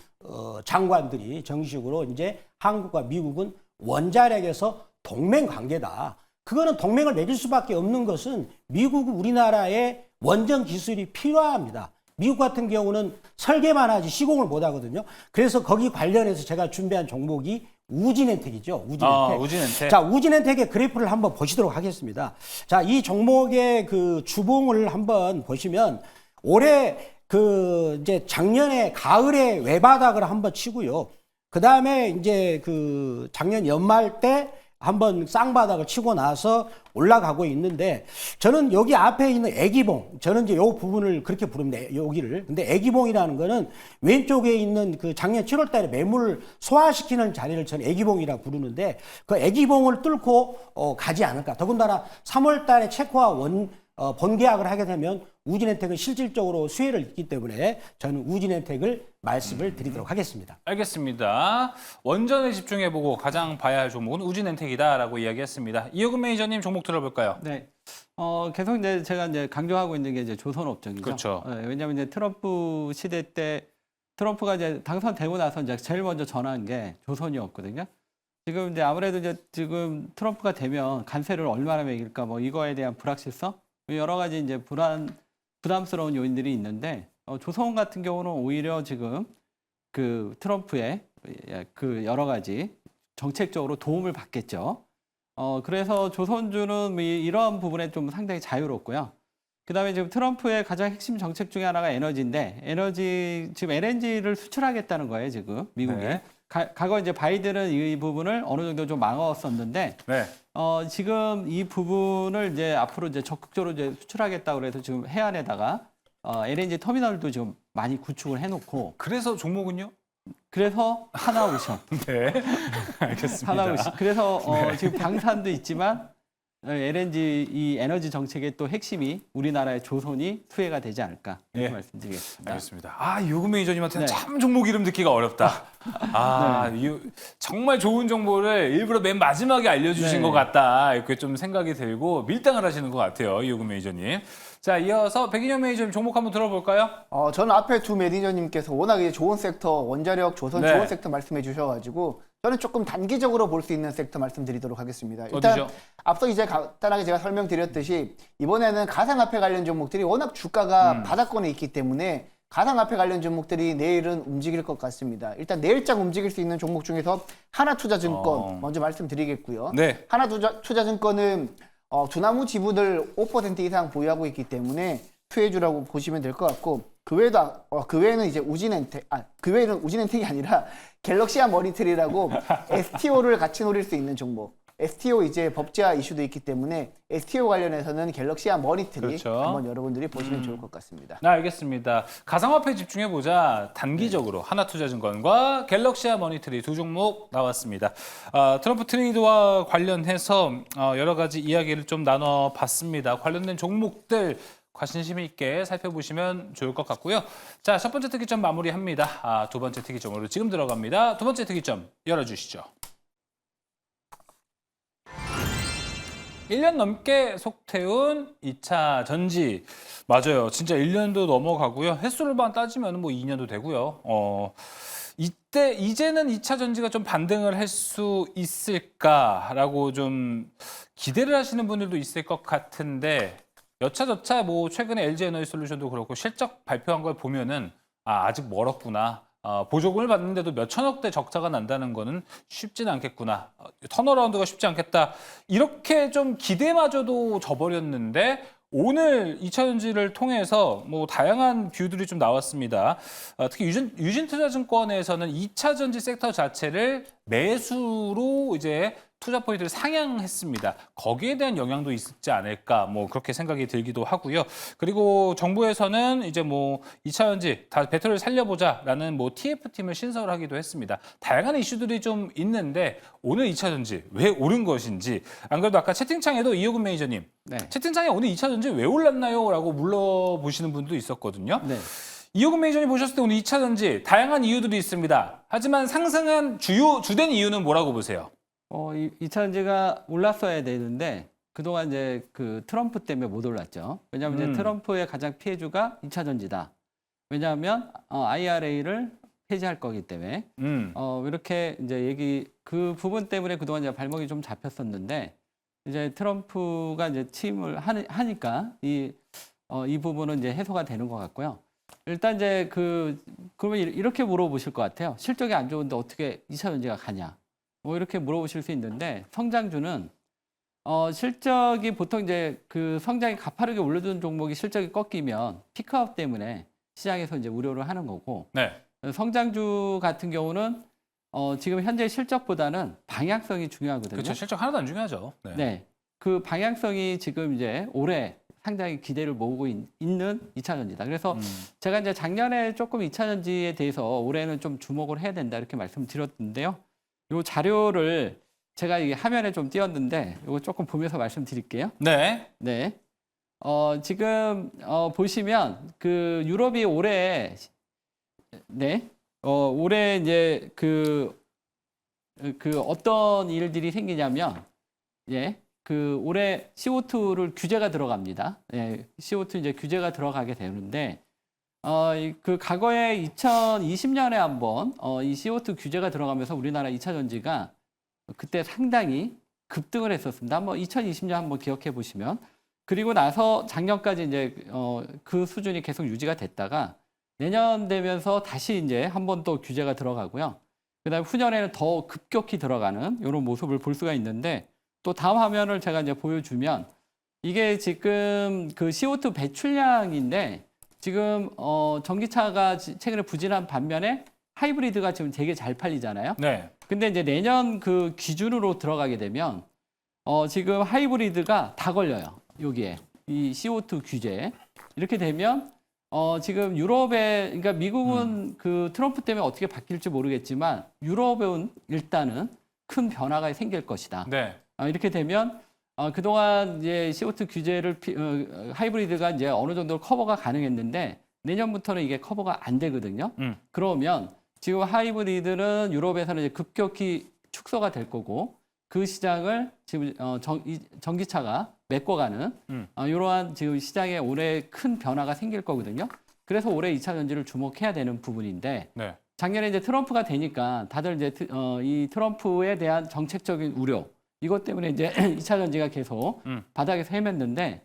장관들이 정식으로 이제 한국과 미국은 원자력에서 동맹 관계다. 그거는 동맹을 맺을 수밖에 없는 것은 미국은 우리나라의 원전 기술이 필요합니다. 미국 같은 경우는 설계만 하지 시공을 못 하거든요. 그래서 거기 관련해서 제가 준비한 종목이 우진엔텍이죠. 우진엔텍. 우진엔텍. 자, 우진엔텍의 그래프를 한번 보시도록 하겠습니다. 자, 이 종목의 그 주봉을 한번 보시면 올해 그 이제 작년에 가을에 외바닥을 한번 치고요. 그 다음에 이제 그 작년 연말 때 한번 쌍바닥을 치고 나서 올라가고 있는데 저는 여기 앞에 있는 애기봉, 저는 이제 요 부분을 그렇게 부릅니다. 여기를. 근데 애기봉이라는 거는 왼쪽에 있는 그 작년 7월 달에 매물을 소화시키는 자리를 저는 애기봉이라고 부르는데 그 애기봉을 뚫고 가지 않을까. 더군다나 3월 달에 체코와 본계약을 하게 되면 우진엔텍은 실질적으로 수혜를 입기 때문에 저는 우진엔텍을 말씀을 드리도록 하겠습니다. 알겠습니다. 원전에 집중해보고 가장 봐야 할 종목은 우진엔텍이다라고 이야기했습니다. 이효근 매니저님 종목 들어볼까요? 네. 계속 이제 제가 이제 강조하고 있는 게 이제 조선업종이죠. 그렇죠. 왜냐하면 이제 트럼프 시대 때 트럼프가 이제 당선되고 나서 이제 제일 먼저 전한 게 조선이었거든요. 지금 이제 아무래도 이제 지금 트럼프가 되면 관세를 얼마나 매길까 뭐 이거에 대한 불확실성 여러 가지 이제 부담스러운 요인들이 있는데 조선 같은 경우는 오히려 지금 그 트럼프의 그 여러 가지 정책적으로 도움을 받겠죠. 그래서 조선주는 이러한 부분에 좀 상당히 자유롭고요. 그다음에 지금 트럼프의 가장 핵심 정책 중에 하나가 에너지인데 지금 LNG를 수출하겠다는 거예요, 지금 미국이. 네. 과거 이제 바이든은 이 부분을 어느 정도 좀 막았었는데 네. 지금 이 부분을 이제 앞으로 이제 적극적으로 이제 수출하겠다고 그래서 지금 해안에다가 LNG 터미널도 지금 많이 구축을 해놓고 그래서 종목은요? 그래서 하나오션. 네. 알겠습니다. 하나오션. 그래서 지금 방산도 있지만 LNG 이 에너지 정책의 또 핵심이 우리나라의 조선이 수혜가 되지 않을까 이렇게 예. 말씀드리겠습니다. 알겠습니다. 이효근 매니저님한테는 네. 참 종목 이름 듣기가 어렵다. 정말 좋은 정보를 일부러 맨 마지막에 알려주신 네. 것 같다. 이렇게 좀 생각이 들고 밀당을 하시는 것 같아요. 이효근 매니저님. 자, 이어서 백인영 매니저님 종목 한번 들어볼까요? 저는 앞에 두 매니저님께서 워낙 이제 좋은 섹터, 원자력, 조선 네. 좋은 섹터 말씀해 주셔가지고 저는 조금 단기적으로 볼 수 있는 섹터 말씀드리도록 하겠습니다. 일단 어디죠? 앞서 이제 간단하게 제가 설명드렸듯이 이번에는 가상화폐 관련 종목들이 워낙 주가가 바닥권에 있기 때문에 가상화폐 관련 종목들이 내일은 움직일 것 같습니다. 일단 내일장 움직일 수 있는 종목 중에서 하나투자증권 먼저 말씀드리겠고요. 네. 하나투자증권은 두나무 지분을 5% 이상 보유하고 있기 때문에 수혜주라고 보시면 될 것 같고 그 외에는 이제 그 외에는 우진엔텍이 아니라 갤럭시아 머니터리라고 STO를 같이 노릴 수 있는 종목. STO 이제 법제화 이슈도 있기 때문에 STO 관련해서는 갤럭시아 머니터리 그렇죠. 한번 여러분들이 보시면 좋을 것 같습니다. 네, 알겠습니다. 가상화폐 집중해보자. 단기적으로 하나투자증권과 갤럭시아 머니터리 두 종목 나왔습니다. 트럼프 트레이드와 관련해서 여러 가지 이야기를 좀 나눠봤습니다. 관련된 종목들 관심 있게 살펴보시면 좋을 것 같고요. 자, 첫 번째 특이점 마무리합니다. 두 번째 특이점으로 지금 들어갑니다. 두 번째 특이점 열어주시죠. 1년 넘게 속태운 2차 전지. 맞아요. 진짜 1년도 넘어가고요. 횟수로만 따지면 뭐 2년도 되고요. 이제는 2차 전지가 좀 반등을 할 수 있을까라고 좀 기대를 하시는 분들도 있을 것 같은데 여차저차 뭐 최근에 LG에너지솔루션도 그렇고 실적 발표한 걸 보면은 아직 멀었구나. 보조금을 받는데도 몇 천억대 적자가 난다는 거는 쉽지는 않겠구나. 턴어라운드가 쉽지 않겠다. 이렇게 좀 기대마저도 져버렸는데 오늘 2차전지를 통해서 뭐 다양한 뷰들이 좀 나왔습니다. 특히 유진투자증권에서는 2차전지 섹터 자체를 매수로 이제 투자 포인트를 상향했습니다. 거기에 대한 영향도 있지 않을까 뭐 그렇게 생각이 들기도 하고요. 그리고 정부에서는 이제 뭐 2차전지 다 배터리를 살려보자라는 뭐 TF팀을 신설을 하기도 했습니다. 다양한 이슈들이 좀 있는데 오늘 2차전지 왜 오른 것인지 안 그래도 아까 채팅창에도 이효근 매니저님 네. 채팅창에 오늘 2차전지 왜 올랐나요? 라고 물어보시는 분도 있었거든요. 네. 이호근 매니저님 보셨을 때 오늘 2차 전지 다양한 이유들이 있습니다. 하지만 상승한 주된 이유는 뭐라고 보세요? 이 차 전지가 올랐어야 되는데 그동안 이제 그 트럼프 때문에 못 올랐죠. 왜냐하면 이제 트럼프의 가장 피해주가 2차 전지다. 왜냐하면 IRA를 폐지할 거기 때문에 이렇게 이제 그 부분 때문에 그동안 이제 발목이 좀 잡혔었는데 이제 트럼프가 이제 취임을 하니까 이 부분은 이제 해소가 되는 것 같고요. 일단 이제 그러면 이렇게 물어보실 것 같아요. 실적이 안 좋은데 어떻게 2차 전지가 가냐? 뭐 이렇게 물어보실 수 있는데 성장주는 실적이 보통 이제 그 성장이 가파르게 올려준 종목이 실적이 꺾이면 피크아웃 때문에 시장에서 이제 우려를 하는 거고 네. 성장주 같은 경우는 지금 현재 실적보다는 방향성이 중요하거든요. 그렇죠. 실적 하나도 안 중요하죠. 네. 네. 그 방향성이 지금 이제 올해 상당히 기대를 모으고 있는 2차 전지다. 그래서 제가 이제 작년에 조금 2차 전지에 대해서 올해는 좀 주목을 해야 된다 이렇게 말씀드렸는데요. 이 자료를 제가 이게 화면에 좀 띄웠는데 이거 조금 보면서 말씀드릴게요. 네. 네. 지금 보시면 그 유럽이 올해 올해 이제 그 어떤 일들이 생기냐면 그 올해 CO2를 규제가 들어갑니다. CO2 이제 규제가 들어가게 되는데 그 과거에 2020년에 한번 이 CO2 규제가 들어가면서 우리나라 2차 전지가 그때 상당히 급등을 했었습니다. 한번 2020년 한번 기억해 보시면 그리고 나서 작년까지 이제 그 수준이 계속 유지가 됐다가 내년 되면서 다시 이제 한 번 또 규제가 들어가고요. 그다음에 후년에는 더 급격히 들어가는 이런 모습을 볼 수가 있는데 또 다음 화면을 제가 이제 보여주면 이게 지금 그 CO2 배출량인데 지금 전기차가 최근에 부진한 반면에 하이브리드가 지금 되게 잘 팔리잖아요. 네. 근데 이제 내년 그 기준으로 들어가게 되면 지금 하이브리드가 다 걸려요. 여기에 이 CO2 규제 이렇게 되면 지금 유럽에 그러니까 미국은 그 트럼프 때문에 어떻게 바뀔지 모르겠지만 유럽은 일단은 큰 변화가 생길 것이다. 네. 이렇게 되면 그동안 이제 CO2 규제를 하이브리드가 이제 어느 정도 커버가 가능했는데 내년부터는 이게 커버가 안 되거든요. 그러면 지금 하이브리드는 유럽에서는 이제 급격히 축소가 될 거고 그 시장을 지금 전기차가 메꿔가는 이러한 지금 시장에 올해 큰 변화가 생길 거거든요. 그래서 올해 2차 전지를 주목해야 되는 부분인데 네. 작년에 이제 트럼프가 되니까 다들 이제 이 트럼프에 대한 정책적인 우려 이것 때문에 이제 2차 전지가 계속 바닥에서 헤맸는데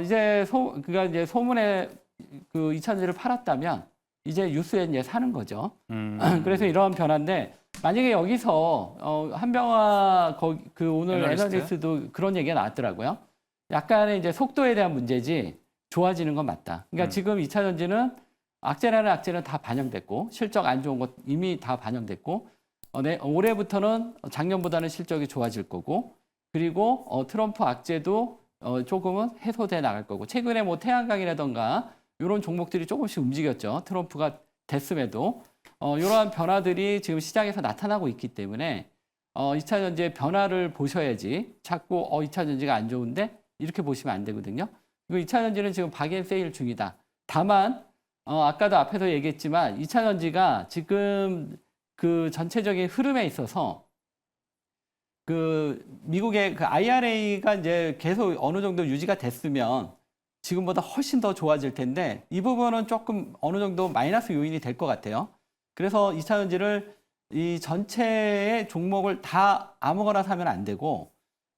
이제 그가 이제 소문에 그 2차 전지를 팔았다면 이제 뉴스에 이제 사는 거죠. 그래서 이러한 변화인데 만약에 여기서 한병화 그 오늘 애널리스트도 그런 얘기가 나왔더라고요. 약간의 이제 속도에 대한 문제지 좋아지는 건 맞다. 그러니까 지금 2차 전지는 악재는 다 반영됐고 실적 안 좋은 것 이미 다 반영됐고 올해부터는 작년보다는 실적이 좋아질 거고 그리고 트럼프 악재도 조금은 해소돼 나갈 거고 최근에 뭐 태양광이라던가 이런 종목들이 조금씩 움직였죠. 트럼프가 됐음에도 이러한 변화들이 지금 시장에서 나타나고 있기 때문에 2차 전지의 변화를 보셔야지 자꾸 2차 전지가 안 좋은데 이렇게 보시면 안 되거든요. 그리고 2차 전지는 지금 박앤세일 중이다. 다만 아까도 앞에서 얘기했지만 2차 전지가 지금 그 전체적인 흐름에 있어서 그 미국의 그 IRA가 이제 계속 어느 정도 유지가 됐으면 지금보다 훨씬 더 좋아질 텐데 이 부분은 조금 어느 정도 마이너스 요인이 될 것 같아요. 그래서 2차 전지를 이 전체의 종목을 다 아무거나 사면 안 되고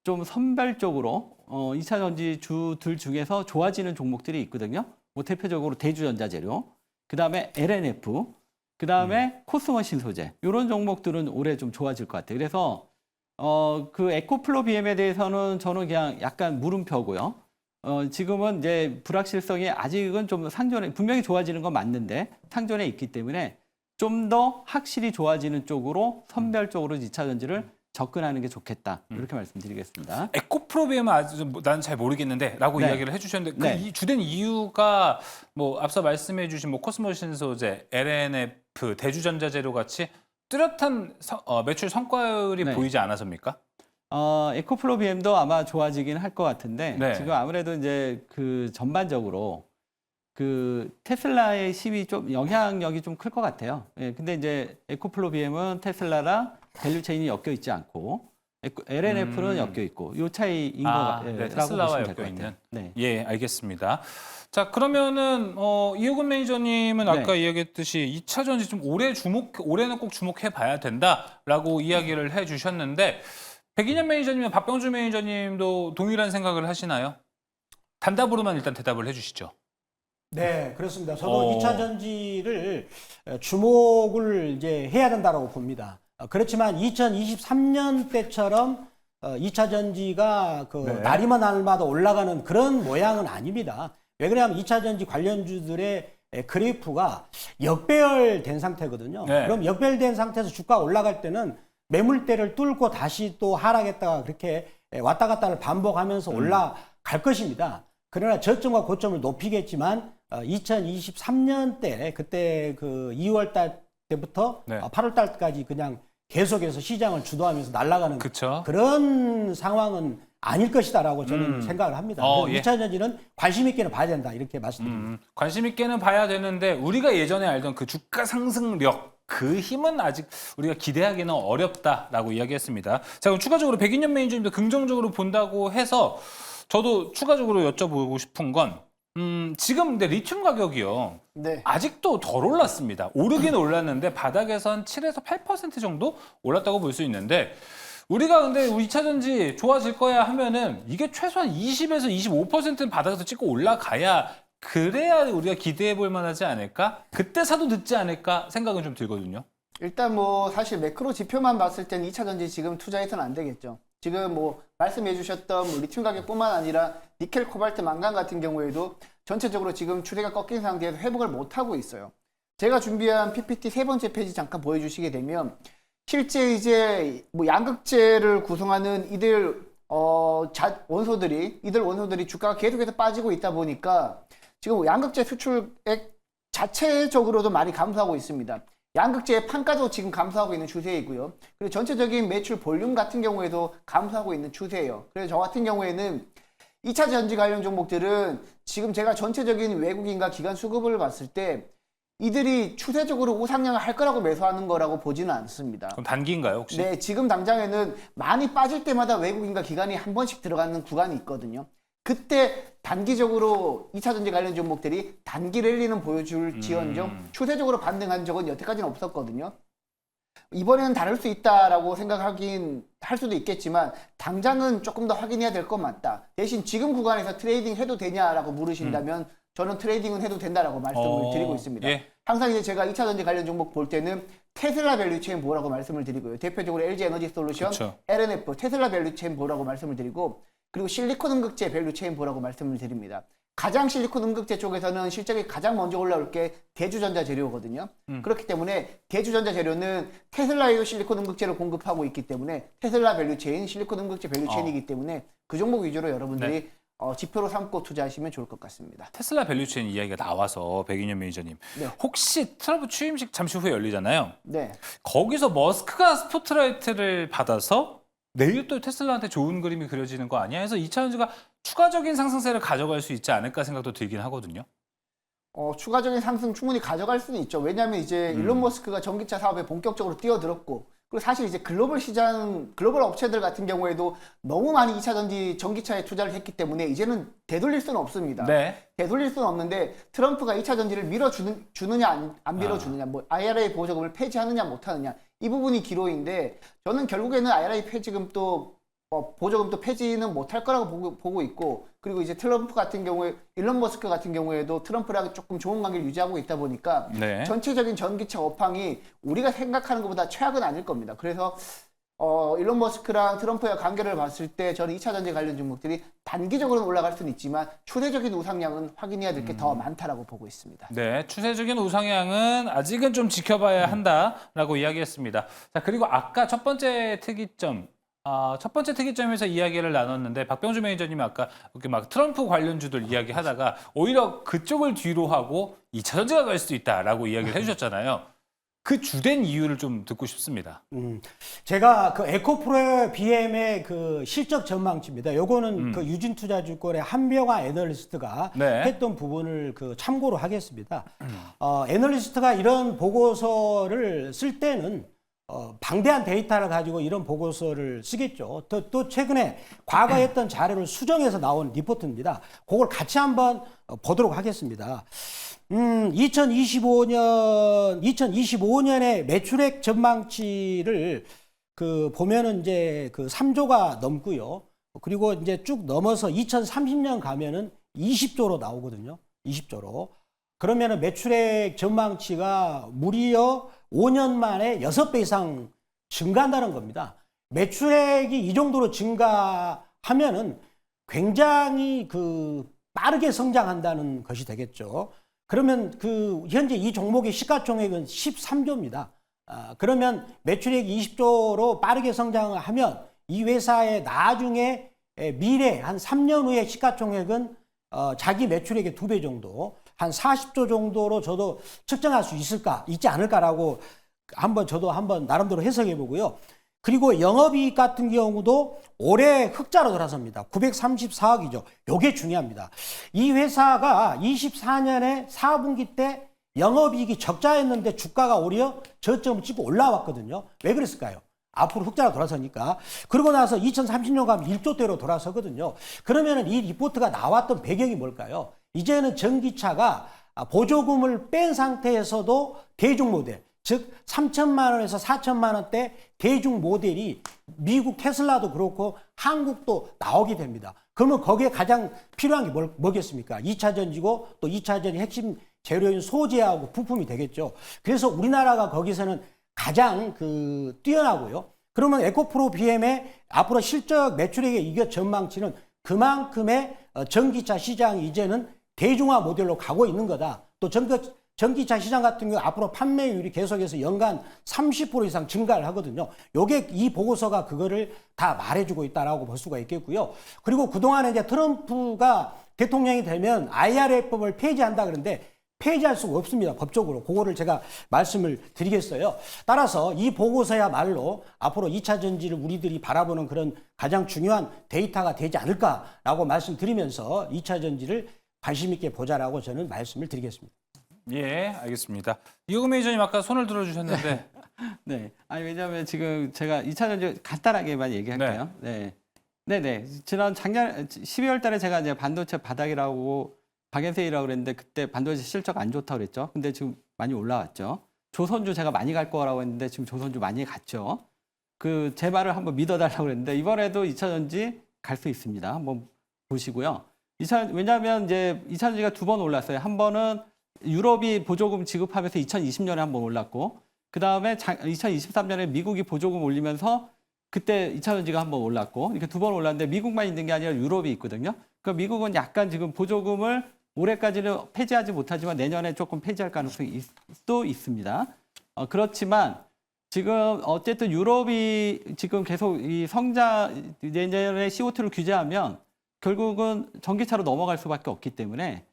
좀 선별적으로 2차 전지 주들 중에서 좋아지는 종목들이 있거든요. 뭐 대표적으로 대주전자재료, 그 다음에 LNF, 그 다음에 코스머신 소재 이런 종목들은 올해 좀 좋아질 것 같아요. 그래서 그 에코플로 BM에 대해서는 저는 그냥 약간 물음표고요. 지금은 이제 불확실성이 아직은 좀 상존에 분명히 좋아지는 건 맞는데 상존에 있기 때문에 좀 더 확실히 좋아지는 쪽으로 선별적으로 2차 전지를 접근하는 게 좋겠다. 이렇게 말씀드리겠습니다. 에코프로비엠은 아직 나는 잘 모르겠는데라고 네. 이야기를 해주셨는데 네. 그 주된 이유가 뭐 앞서 말씀해주신 뭐 코스모신 소재, LNF, 대주전자재료 같이 뚜렷한 매출 성과율이 네. 보이지 않아서입니까? 에코플로 BM도 아마 좋아지긴 할 것 같은데 네. 지금 아무래도 이제 그 전반적으로 그 테슬라의 힘이 좀 영향력이 좀 클 것 같아요. 예, 근데 이제 에코플로 BM은 테슬라랑 밸류 체인이 엮여 있지 않고 LNF는 엮여 있고 이 차이인 거라고 네, 보시면 테슬라와 될 것 엮여 같아요. 있는. 네. 예, 알겠습니다. 자, 그러면은 이호근 매니저님은 아까 네. 이야기했듯이 2차 전지 좀 올해는 꼭 주목해 봐야 된다라고 이야기를 해 주셨는데 백인현 매니저님과 박병주 매니저님도 동일한 생각을 하시나요? 단답으로만 일단 대답을 해 주시죠. 네, 그렇습니다. 저도 어. 2차 전지를 주목을 이제 해야 된다고 봅니다. 그렇지만 2023년 때처럼 2차 전지가 그 네. 날이면 날마다 올라가는 그런 모양은 아닙니다. 왜 그러냐면 2차 전지 관련주들의 그래프가 역배열된 상태거든요. 네. 그럼 역배열된 상태에서 주가가 올라갈 때는 매물대를 뚫고 다시 또 하락했다가 그렇게 왔다 갔다를 반복하면서 올라갈 것입니다. 그러나 저점과 고점을 높이겠지만 2023년 때 그때 그 2월 달 때부터 네. 8월 달까지 그냥 계속해서 시장을 주도하면서 날아가는 그쵸. 그런 상황은 아닐 것이다라고 저는 생각을 합니다. 예. 2차 전지는 관심 있게는 봐야 된다 이렇게 말씀드립니다. 관심 있게는 봐야 되는데 우리가 예전에 알던 그 주가 상승력 그 힘은 아직 우리가 기대하기는 어렵다라고 이야기했습니다. 자, 그럼 추가적으로 백인현 매니저님도 긍정적으로 본다고 해서 저도 추가적으로 여쭤보고 싶은 건 지금 근데 리튬 가격이요. 네. 아직도 덜 올랐습니다. 오르긴 올랐는데 바닥에서 한 7에서 8% 정도 올랐다고 볼 수 있는데 우리가 근데 우리 2차 전지 좋아질 거야 하면은 이게 최소한 20에서 25%는 바닥에서 찍고 올라가야 그래야 우리가 기대해 볼 만하지 않을까? 그때 사도 늦지 않을까 생각은 좀 들거든요. 일단 뭐 사실 매크로 지표만 봤을 때는 2차 전지 지금 투자해서는 안 되겠죠. 지금 뭐 말씀해 주셨던 뭐 리튬 가격뿐만 아니라 니켈, 코발트, 망간 같은 경우에도 전체적으로 지금 추세가 꺾인 상태에서 회복을 못 하고 있어요. 제가 준비한 PPT 세 번째 페이지 잠깐 보여주시게 되면 실제 이제 뭐 양극재를 구성하는 이들 원소들이 주가가 계속해서 빠지고 있다 보니까 지금 양극재 수출액 자체적으로도 많이 감소하고 있습니다. 양극재의 판가도 지금 감소하고 있는 추세이고요. 그리고 전체적인 매출 볼륨 같은 경우에도 감소하고 있는 추세예요. 그래서 저 같은 경우에는 2차 전지 관련 종목들은 지금 제가 전체적인 외국인과 기관 수급을 봤을 때 이들이 추세적으로 우상향을 할 거라고 매수하는 거라고 보지는 않습니다. 그럼 단기인가요, 혹시? 네, 지금 당장에는 많이 빠질 때마다 외국인과 기관이 한 번씩 들어가는 구간이 있거든요. 그때 단기적으로 2차 전지 관련 종목들이 단기 랠리는 보여줄 지언정 추세적으로 반등한 적은 여태까지는 없었거든요. 이번에는 다를 수 있다라고 생각하긴 할 수도 있겠지만 당장은 조금 더 확인해야 될 것 맞다. 대신 지금 구간에서 트레이딩 해도 되냐라고 물으신다면 저는 트레이딩은 해도 된다라고 말씀을 드리고 있습니다. 예. 항상 이제 제가 2차 전지 관련 종목 볼 때는 테슬라 밸류체인 보라고 말씀을 드리고요. 대표적으로 LG 에너지 솔루션, 그쵸. LNF, 테슬라 밸류체인 보라고 말씀을 드리고 그리고 실리콘 음극재 밸류체인 보라고 말씀을 드립니다. 가장 실리콘 음극재 쪽에서는 실적이 가장 먼저 올라올 게 대주전자 재료거든요. 그렇기 때문에 대주전자 재료는 테슬라에도 실리콘 음극재를 공급하고 있기 때문에 테슬라 밸류체인, 실리콘 음극재 밸류체인이기 때문에 그 종목 위주로 여러분들이 지표로 삼고 투자하시면 좋을 것 같습니다. 테슬라 밸류체인 이야기가 나와서 백인현 매니저님 네. 혹시 트럼프 취임식 잠시 후에 열리잖아요. 네. 거기서 머스크가 스포트라이트를 받아서 내일 또 테슬라한테 좋은 그림이 그려지는 거 아니야? 해서 2차 전지가 추가적인 상승세를 가져갈 수 있지 않을까 생각도 들긴 하거든요. 추가적인 상승 충분히 가져갈 수는 있죠. 왜냐하면 이제 일론 머스크가 전기차 사업에 본격적으로 뛰어들었고 그리고 사실 이제 글로벌 시장, 글로벌 업체들 같은 경우에도 너무 많이 2차 전지 전기차에 투자를 했기 때문에 이제는 되돌릴 수는 없습니다. 네. 되돌릴 수는 없는데 트럼프가 2차 전지를 밀어주느냐 안 밀어주느냐 뭐 IRA 보조금을 폐지하느냐 못하느냐 이 부분이 기로인데 저는 결국에는 IRA 폐지금도 보조금도 폐지는 못할 거라고 보고 있고 그리고 이제 트럼프 같은 경우에 일론 머스크 같은 경우에도 트럼프랑 조금 좋은 관계를 유지하고 있다 보니까 네. 전체적인 전기차 업황이 우리가 생각하는 것보다 최악은 아닐 겁니다. 그래서 일론 머스크랑 트럼프의 관계를 봤을 때 저는 2차 전지 관련 종목들이 단기적으로는 올라갈 수는 있지만 추세적인 우상향은 확인해야 될 게 더 많다라고 보고 있습니다. 네, 추세적인 우상향은 아직은 좀 지켜봐야 한다라고 이야기했습니다. 자, 그리고 아까 첫 번째 특이점에서 이야기를 나눴는데 박병주 매니저님이 아까 이렇게 막 트럼프 관련주들 이야기하다가 오히려 그쪽을 뒤로 하고 2차 전지가 갈 수도 있다라고 이야기를 해주셨잖아요. 그 주된 이유를 좀 듣고 싶습니다. 제가 그 에코프로 BM의 그 실적 전망치입니다. 요거는 그 유진투자증권의 한병화 애널리스트가 네. 했던 부분을 그 참고로 하겠습니다. 애널리스트가 이런 보고서를 쓸 때는 방대한 데이터를 가지고 이런 보고서를 쓰겠죠. 또 최근에 과거에 했던 자료를 수정해서 나온 리포트입니다. 그걸 같이 한번 보도록 하겠습니다. 2025년의 매출액 전망치를 그 보면은 이제 그 3조가 넘고요. 그리고 이제 쭉 넘어서 2030년 가면은 20조로 나오거든요. 20조로. 그러면은 매출액 전망치가 무려 5년 만에 6배 이상 증가한다는 겁니다. 매출액이 이 정도로 증가하면은 굉장히 그 빠르게 성장한다는 것이 되겠죠. 그러면 그 현재 이 종목의 시가총액은 13조입니다. 그러면 매출액이 20조로 빠르게 성장을 하면 이 회사의 나중에 미래 한 3년 후에 시가총액은 자기 매출액의 2배 정도, 한 40조 정도로 저도 측정할 수 있지 않을까라고 저도 한번 나름대로 해석해 보고요. 그리고 영업이익 같은 경우도 올해 흑자로 돌아섭니다. 934억이죠. 요게 중요합니다. 이 회사가 24년에 4분기 때 영업이익이 적자였는데 주가가 오히려 저점을 찍고 올라왔거든요. 왜 그랬을까요? 앞으로 흑자로 돌아서니까. 그러고 나서 2030년 가면 1조대로 돌아서거든요. 그러면 이 리포트가 나왔던 배경이 뭘까요? 이제는 전기차가 보조금을 뺀 상태에서도 대중 모델, 즉 3천만 원에서 4천만 원대 대중 모델이 미국 테슬라도 그렇고 한국도 나오게 됩니다. 그러면 거기에 가장 필요한 게 뭐겠습니까? 2차 전지고 또 2차 전지 핵심 재료인 소재하고 부품이 되겠죠. 그래서 우리나라가 거기서는 가장 그 뛰어나고요. 그러면 에코프로 BM의 앞으로 실적 매출액의 이겨 전망치는 그만큼의 전기차 시장이 이제는 대중화 모델로 가고 있는 거다. 또 전기차 시장 같은 경우 앞으로 판매율이 계속해서 연간 30% 이상 증가를 하거든요. 요게 이 보고서가 그거를 다 말해주고 있다라고 볼 수가 있겠고요. 그리고 그동안에 이제 트럼프가 대통령이 되면 IRA법을 폐지한다 그러는데 폐지할 수가 없습니다. 법적으로. 그거를 제가 말씀을 드리겠어요. 따라서 이 보고서야말로 앞으로 2차 전지를 우리들이 바라보는 그런 가장 중요한 데이터가 되지 않을까라고 말씀드리면서 2차 전지를 관심 있게 보자라고 저는 말씀을 드리겠습니다. 예, 알겠습니다. 이호금 매니저님 아까 손을 들어주셨는데 네. 아니, 왜냐하면 지금 제가 2차 전지 간단하게만 얘기할까요? 네. 네네. 지난 작년 12월 달에 제가 이제 반도체 바닥이라고 박앤세이라고 그랬는데 그때 반도체 실적 안 좋다고 그랬죠. 근데 지금 많이 올라왔죠. 조선주 제가 많이 갈 거라고 했는데 지금 조선주 많이 갔죠. 제 말을 한번 믿어달라고 그랬는데 이번에도 2차 전지 갈 수 있습니다. 한번 보시고요. 왜냐하면 이제 2차 전지가 2번 올랐어요. 한 번은 유럽이 보조금 지급하면서 2020년에 한 번 올랐고, 그 다음에 2023년에 미국이 보조금 올리면서 그때 2차 전지가 한 번 올랐고, 이렇게 2번 올랐는데 미국만 있는 게 아니라 유럽이 있거든요. 그러니까 미국은 약간 지금 보조금을 올해까지는 폐지하지 못하지만 내년에 조금 폐지할 가능성이 또 있습니다. 그렇지만 지금 어쨌든 유럽이 지금 계속 이 내년에 CO2를 규제하면 결국은 전기차로 넘어갈 수밖에 없기 때문에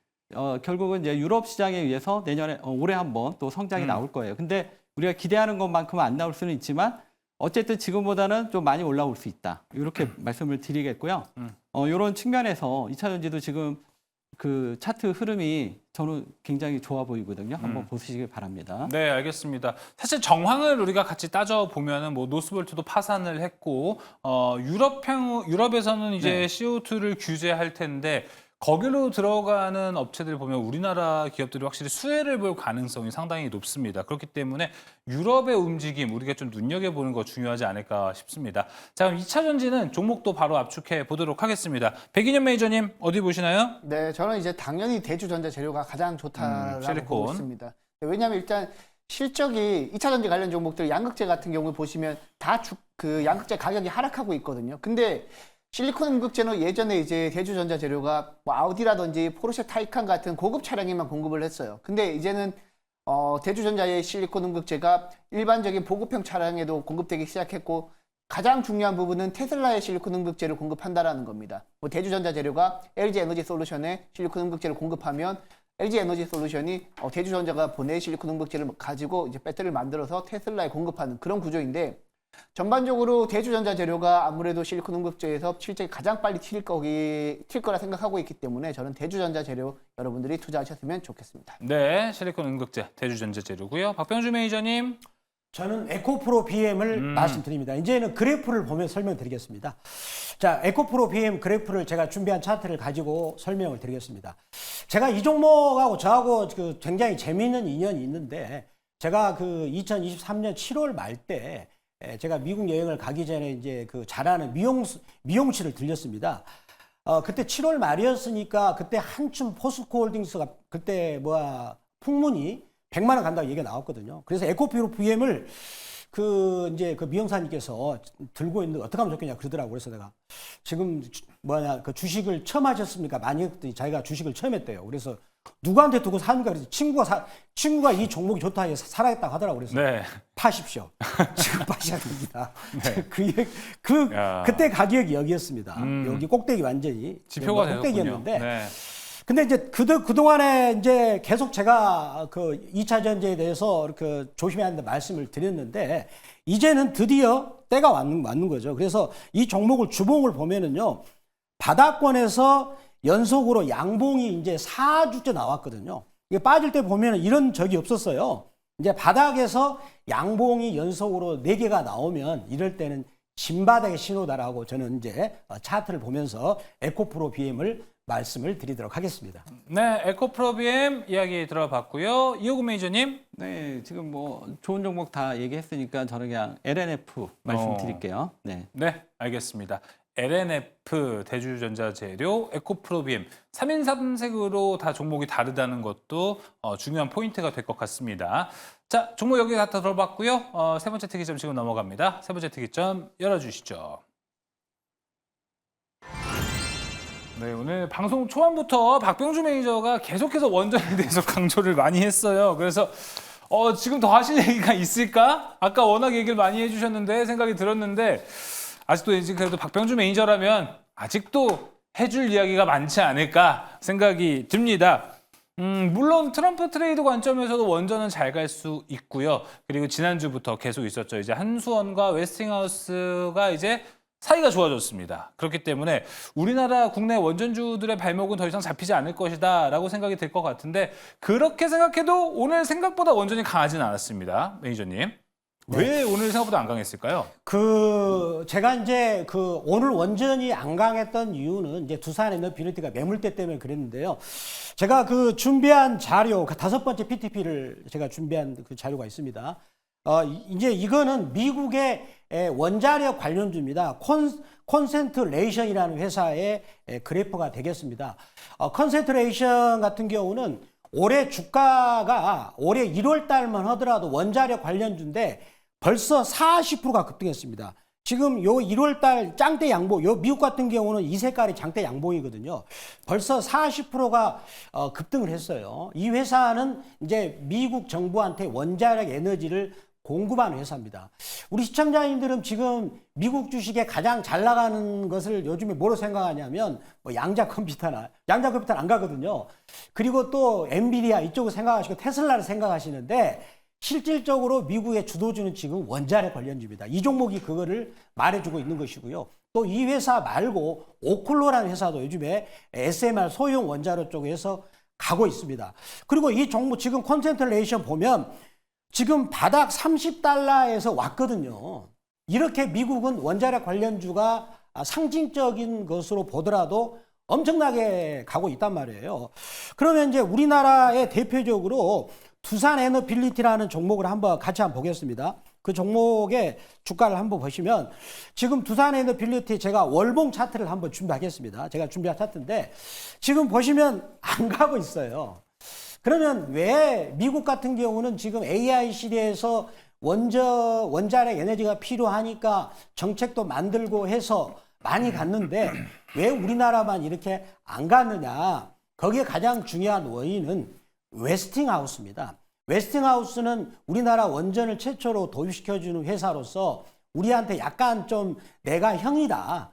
결국은 이제 유럽 시장에 의해서 내년에 올해 한번 또 성장이 나올 거예요. 근데 우리가 기대하는 것만큼은 안 나올 수는 있지만 어쨌든 지금보다는 좀 많이 올라올 수 있다. 이렇게 말씀을 드리겠고요. 이런 측면에서 2차 전지도 지금 그 차트 흐름이 저는 굉장히 좋아 보이거든요. 한번 보시길 바랍니다. 네, 알겠습니다. 사실 정황을 우리가 같이 따져 보면은 뭐 노스볼트도 파산을 했고 유럽에서는 이제 네. CO2를 규제할 텐데 거기로 들어가는 업체들 보면 우리나라 기업들이 확실히 수혜를 볼 가능성이 상당히 높습니다. 그렇기 때문에 유럽의 움직임 우리가 좀 눈여겨보는 거 중요하지 않을까 싶습니다. 자, 그럼 2차 전지는 종목도 바로 압축해 보도록 하겠습니다. 백인현 매니저님 어디 보시나요? 네, 저는 이제 당연히 대주전자재료가 가장 좋다라고 실리콘. 보고 있습니다. 왜냐하면 일단 실적이 2차 전지 관련 종목들 양극재 같은 경우 보시면 다 그 양극재 가격이 하락하고 있거든요. 근데 실리콘 음극재는 예전에 이제 대주전자 재료가 뭐 아우디라든지 포르쉐 타이칸 같은 고급 차량에만 공급을 했어요. 근데 이제는 대주전자의 실리콘 음극재가 일반적인 보급형 차량에도 공급되기 시작했고 가장 중요한 부분은 테슬라의 실리콘 음극재를 공급한다라는 겁니다. 뭐 대주전자 재료가 LG 에너지 솔루션에 실리콘 음극재를 공급하면 LG 에너지 솔루션이 대주전자가 보내 실리콘 흥분제를 가지고 이제 배터리를 만들어서 테슬라에 공급하는 그런 구조인데, 전반적으로 대주전자 재료가 아무래도 실리콘 흥분제에서 실적이 가장 빨리 튈 거라 생각하고 있기 때문에 저는 대주전자 재료 여러분들이 투자하셨으면 좋겠습니다. 네, 실리콘 응급제 대주전자 재료고요. 박병주 매니저님. 저는 에코프로 BM을 말씀드립니다. 이제는 그래프를 보면 설명드리겠습니다. 자, 에코프로 BM 그래프를 제가 준비한 차트를 가지고 설명을 드리겠습니다. 제가 이 종목하고 저하고 그 굉장히 재미있는 인연이 있는데, 제가 그 2023년 7월 말 때 제가 미국 여행을 가기 전에 이제 그 잘하는 미용실을 들렸습니다. 그때 7월 말이었으니까 그때 한춤 포스코홀딩스가 그때 풍문이 100만 원 간다고 얘기가 나왔거든요. 그래서 에코프로 BM을 이제 그 미용사님께서 들고 있는데 어떻게 하면 좋겠냐 그러더라고요. 그래서 내가 지금 그 주식을 처음 하셨습니까? 많이 했더니 자기가 주식을 처음 했대요. 그래서 누구한테 두고 사는가 그래서 친구가 이 종목이 좋다 해서 살아있다고 하더라고요. 그래서 네. 파십시오. 지금 파셔야 됩니다. 네. 그때 가격이 여기였습니다. 여기 꼭대기 완전히 지표가 꼭대기였는데. 되었군요. 네. 근데 이제 그동안에 이제 계속 제가 그 2차 전지에 대해서 이렇게 조심해야 한다 말씀을 드렸는데, 이제는 드디어 때가 왔는 거죠. 그래서 이 종목을 주봉을 보면은요, 바닥권에서 연속으로 양봉이 이제 4주째 나왔거든요. 이게 빠질 때 보면은 이런 적이 없었어요. 이제 바닥에서 양봉이 연속으로 4개가 나오면 이럴 때는 진바닥의 신호다라고 저는 이제 차트를 보면서 에코프로 BM을 말씀을 드리도록 하겠습니다. 네, 에코프로비엠 이야기 들어봤고요. 이호구 매니저님. 네, 지금 뭐 좋은 종목 다 얘기했으니까 저는 그냥 LNF 말씀드릴게요. 네. 네, 알겠습니다. LNF 대주전자 재료 에코프로비엠 3인 3색으로 다 종목이 다르다는 것도 중요한 포인트가 될 것 같습니다. 자, 종목 여기 다 들어봤고요. 세 번째 특이점 지금 넘어갑니다. 세 번째 특이점 열어주시죠. 네, 오늘 방송 초반부터 박병주 매니저가 계속해서 원전에 대해서 강조를 많이 했어요. 그래서 지금 더 하실 얘기가 있을까? 아까 워낙 얘기를 많이 해주셨는데 생각이 들었는데, 아직도 이제 그래도 박병주 매니저라면 아직도 해줄 이야기가 많지 않을까 생각이 듭니다. 물론 트럼프 트레이드 관점에서도 원전은 잘 갈 수 있고요. 그리고 지난주부터 계속 있었죠. 이제 한수원과 웨스팅하우스가 이제 사이가 좋아졌습니다. 그렇기 때문에 우리나라 국내 원전주들의 발목은 더 이상 잡히지 않을 것이다 라고 생각이 들 것 같은데, 그렇게 생각해도 오늘 생각보다 원전이 강하진 않았습니다. 매니저님. 왜 오늘 생각보다 안 강했을까요? 제가 이제 오늘 원전이 안 강했던 이유는 이제 두산에너비리티가 매물대 때문에 그랬는데요. 제가 준비한 자료, 5번째 PTP를 제가 준비한 그 자료가 있습니다. 이제 이거는 미국의 원자력 관련주입니다. 콘센트레이션이라는 회사의 그래프가 되겠습니다. 콘센트레이션 같은 경우는 올해 주가가 올해 1월 달만 하더라도 원자력 관련주인데 벌써 40%가 급등했습니다. 지금 요 1월 달 짱대 양봉, 요 미국 같은 경우는 이 색깔이 장대 양봉이거든요. 벌써 40%가 급등을 했어요. 이 회사는 이제 미국 정부한테 원자력 에너지를 공급하는 회사입니다. 우리 시청자님들은 지금 미국 주식에 가장 잘 나가는 것을 요즘에 뭐로 생각하냐면 양자 컴퓨터는 안 가거든요. 그리고 또 엔비디아 이쪽을 생각하시고 테슬라를 생각하시는데, 실질적으로 미국의 주도주는 지금 원자력 관련주입니다. 이 종목이 그거를 말해주고 있는 것이고요. 또 이 회사 말고 오클로라는 회사도 요즘에 SMR 소형 원자로 쪽에서 가고 있습니다. 그리고 이 종목 지금 콘센트레이션 보면 지금 바닥 30달러에서 왔거든요. 이렇게 미국은 원자력 관련주가 상징적인 것으로 보더라도 엄청나게 가고 있단 말이에요. 그러면 이제 우리나라의 대표적으로 두산에너빌리티라는 종목을 같이 한번 보겠습니다. 그 종목의 주가를 한번 보시면 지금 두산에너빌리티 제가 월봉 차트를 한번 준비하겠습니다. 제가 준비한 차트인데 지금 보시면 안 가고 있어요. 그러면 왜 미국 같은 경우는 지금 AI 시대에서 원자력 에너지가 필요하니까 정책도 만들고 해서 많이 갔는데 왜 우리나라만 이렇게 안 갔느냐? 거기에 가장 중요한 원인은 웨스팅하우스입니다. 웨스팅하우스는 우리나라 원전을 최초로 도입시켜주는 회사로서 우리한테 약간 좀 내가 형이다.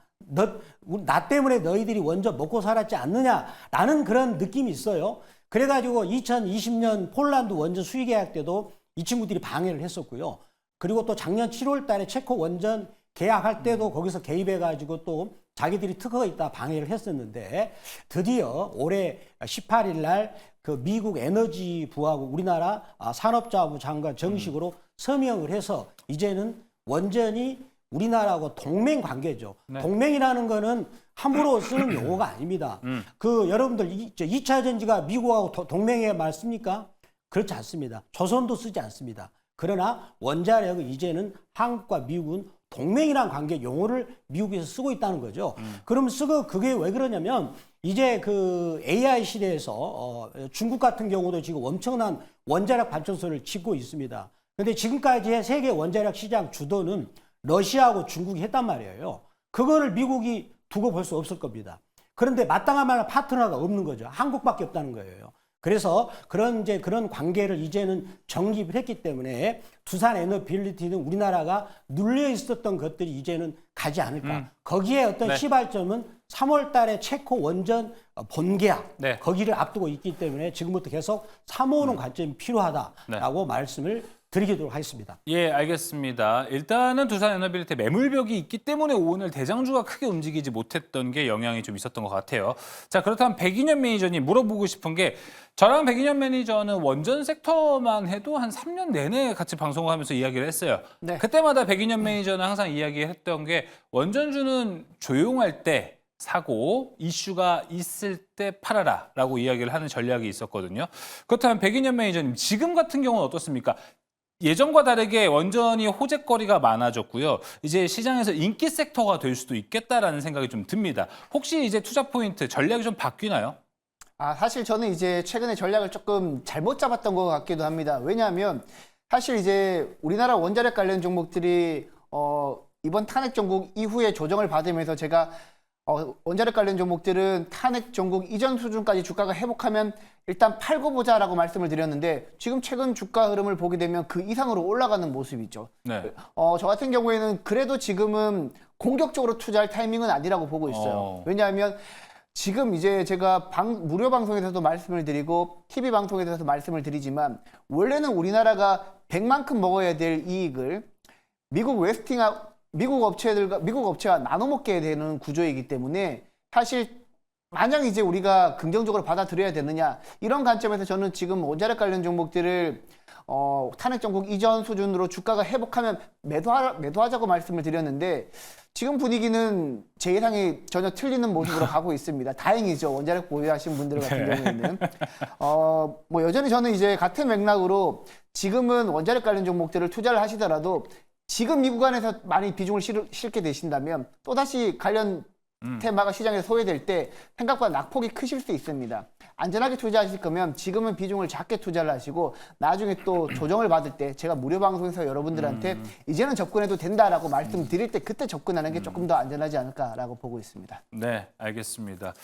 나 때문에 너희들이 원전 먹고 살았지 않느냐라는 그런 느낌이 있어요. 그래가지고 2020년 폴란드 원전 수의 계약 때도 이 친구들이 방해를 했었고요. 그리고 또 작년 7월 달에 체코 원전 계약할 때도 거기서 개입해가지고 또 자기들이 특허가 있다 방해를 했었는데 드디어 올해 18일 날 그 미국 에너지부하고 우리나라 산업자부 장관 정식으로 서명을 해서 이제는 원전이 우리나라하고 동맹 관계죠. 네. 동맹이라는 거는 함부로 쓰는 용어가 아닙니다. 그 여러분들 2차 전지가 미국하고 동맹에 맞습니까? 그렇지 않습니다. 조선도 쓰지 않습니다. 그러나 원자력은 이제는 한국과 미국은 동맹이란 관계 용어를 미국에서 쓰고 있다는 거죠. 그럼 그게 왜 그러냐면 이제 그 AI 시대에서 중국 같은 경우도 지금 엄청난 원자력 발전소를 짓고 있습니다. 그런데 지금까지의 세계 원자력 시장 주도는 러시아하고 중국이 했단 말이에요. 그거를 미국이 두고 볼 수 없을 겁니다. 그런데 마땅한 만한 파트너가 없는 거죠. 한국밖에 없다는 거예요. 그래서 그런 관계를 이제는 정립을 했기 때문에 두산 에너빌리티는 우리나라가 눌려 있었던 것들이 이제는 가지 않을까. 거기에 어떤 네. 시발점은 3월 달에 체코 원전 본계약 네. 거기를 앞두고 있기 때문에 지금부터 계속 삼아오는 관점이 필요하다라고 말씀을 드리도록 하겠습니다. 예, 알겠습니다. 일단은 두산 에너빌리티 매물벽이 있기 때문에 오늘 대장주가 크게 움직이지 못했던 게 영향이 좀 있었던 것 같아요. 자, 그렇다면 백인현 매니저님 물어보고 싶은 게 저랑 백인현 매니저는 원전 섹터만 해도 한 3년 내내 같이 방송을 하면서 이야기를 했어요. 네. 그때마다 백인현 매니저는 항상 이야기했던 게 원전주는 조용할 때 사고 이슈가 있을 때 팔아라라고 이야기를 하는 전략이 있었거든요. 그렇다면 백인현 매니저님 지금 같은 경우는 어떻습니까? 예전과 다르게 원전이 호재거리가 많아졌고요. 이제 시장에서 인기 섹터가 될 수도 있겠다라는 생각이 좀 듭니다. 혹시 이제 투자 포인트 전략이 좀 바뀌나요? 사실 저는 이제 최근에 전략을 조금 잘못 잡았던 것 같기도 합니다. 왜냐하면 사실 이제 우리나라 원자력 관련 종목들이 이번 탄핵 정국 이후에 조정을 받으면서 제가 원자력 관련 종목들은 탄핵 정국 이전 수준까지 주가가 회복하면 일단 팔고 보자라고 말씀을 드렸는데 지금 최근 주가 흐름을 보게 되면 그 이상으로 올라가는 모습이죠. 네. 저 같은 경우에는 그래도 지금은 공격적으로 투자할 타이밍은 아니라고 보고 있어요. 왜냐하면 지금 이제 제가 무료 방송에서도 말씀을 드리고 TV 방송에서도 말씀을 드리지만 원래는 우리나라가 100만큼 먹어야 될 이익을 미국 업체와 나눠 먹게 되는 구조이기 때문에 사실 만약 이제 우리가 긍정적으로 받아들여야 되느냐 이런 관점에서 저는 지금 원자력 관련 종목들을 탄핵 정국 이전 수준으로 주가가 회복하면 매도하자고 말씀을 드렸는데 지금 분위기는 제 예상이 전혀 틀리는 모습으로 가고 있습니다. 다행이죠. 원자력 보유하신 분들 같은 경우에는 뭐 여전히 저는 이제 같은 맥락으로 지금은 원자력 관련 종목들을 투자를 하시더라도 지금 미국 안에서 많이 비중을 실게 되신다면 또다시 관련 테마가 시장에서 소외될 때 생각보다 낙폭이 크실 수 있습니다. 안전하게 투자하실 거면 지금은 비중을 작게 투자를 하시고 나중에 또 조정을 받을 때 제가 무료 방송에서 여러분들한테 이제는 접근해도 된다라고 말씀드릴 때 그때 접근하는 게 조금 더 안전하지 않을까라고 보고 있습니다. 네, 알겠습니다.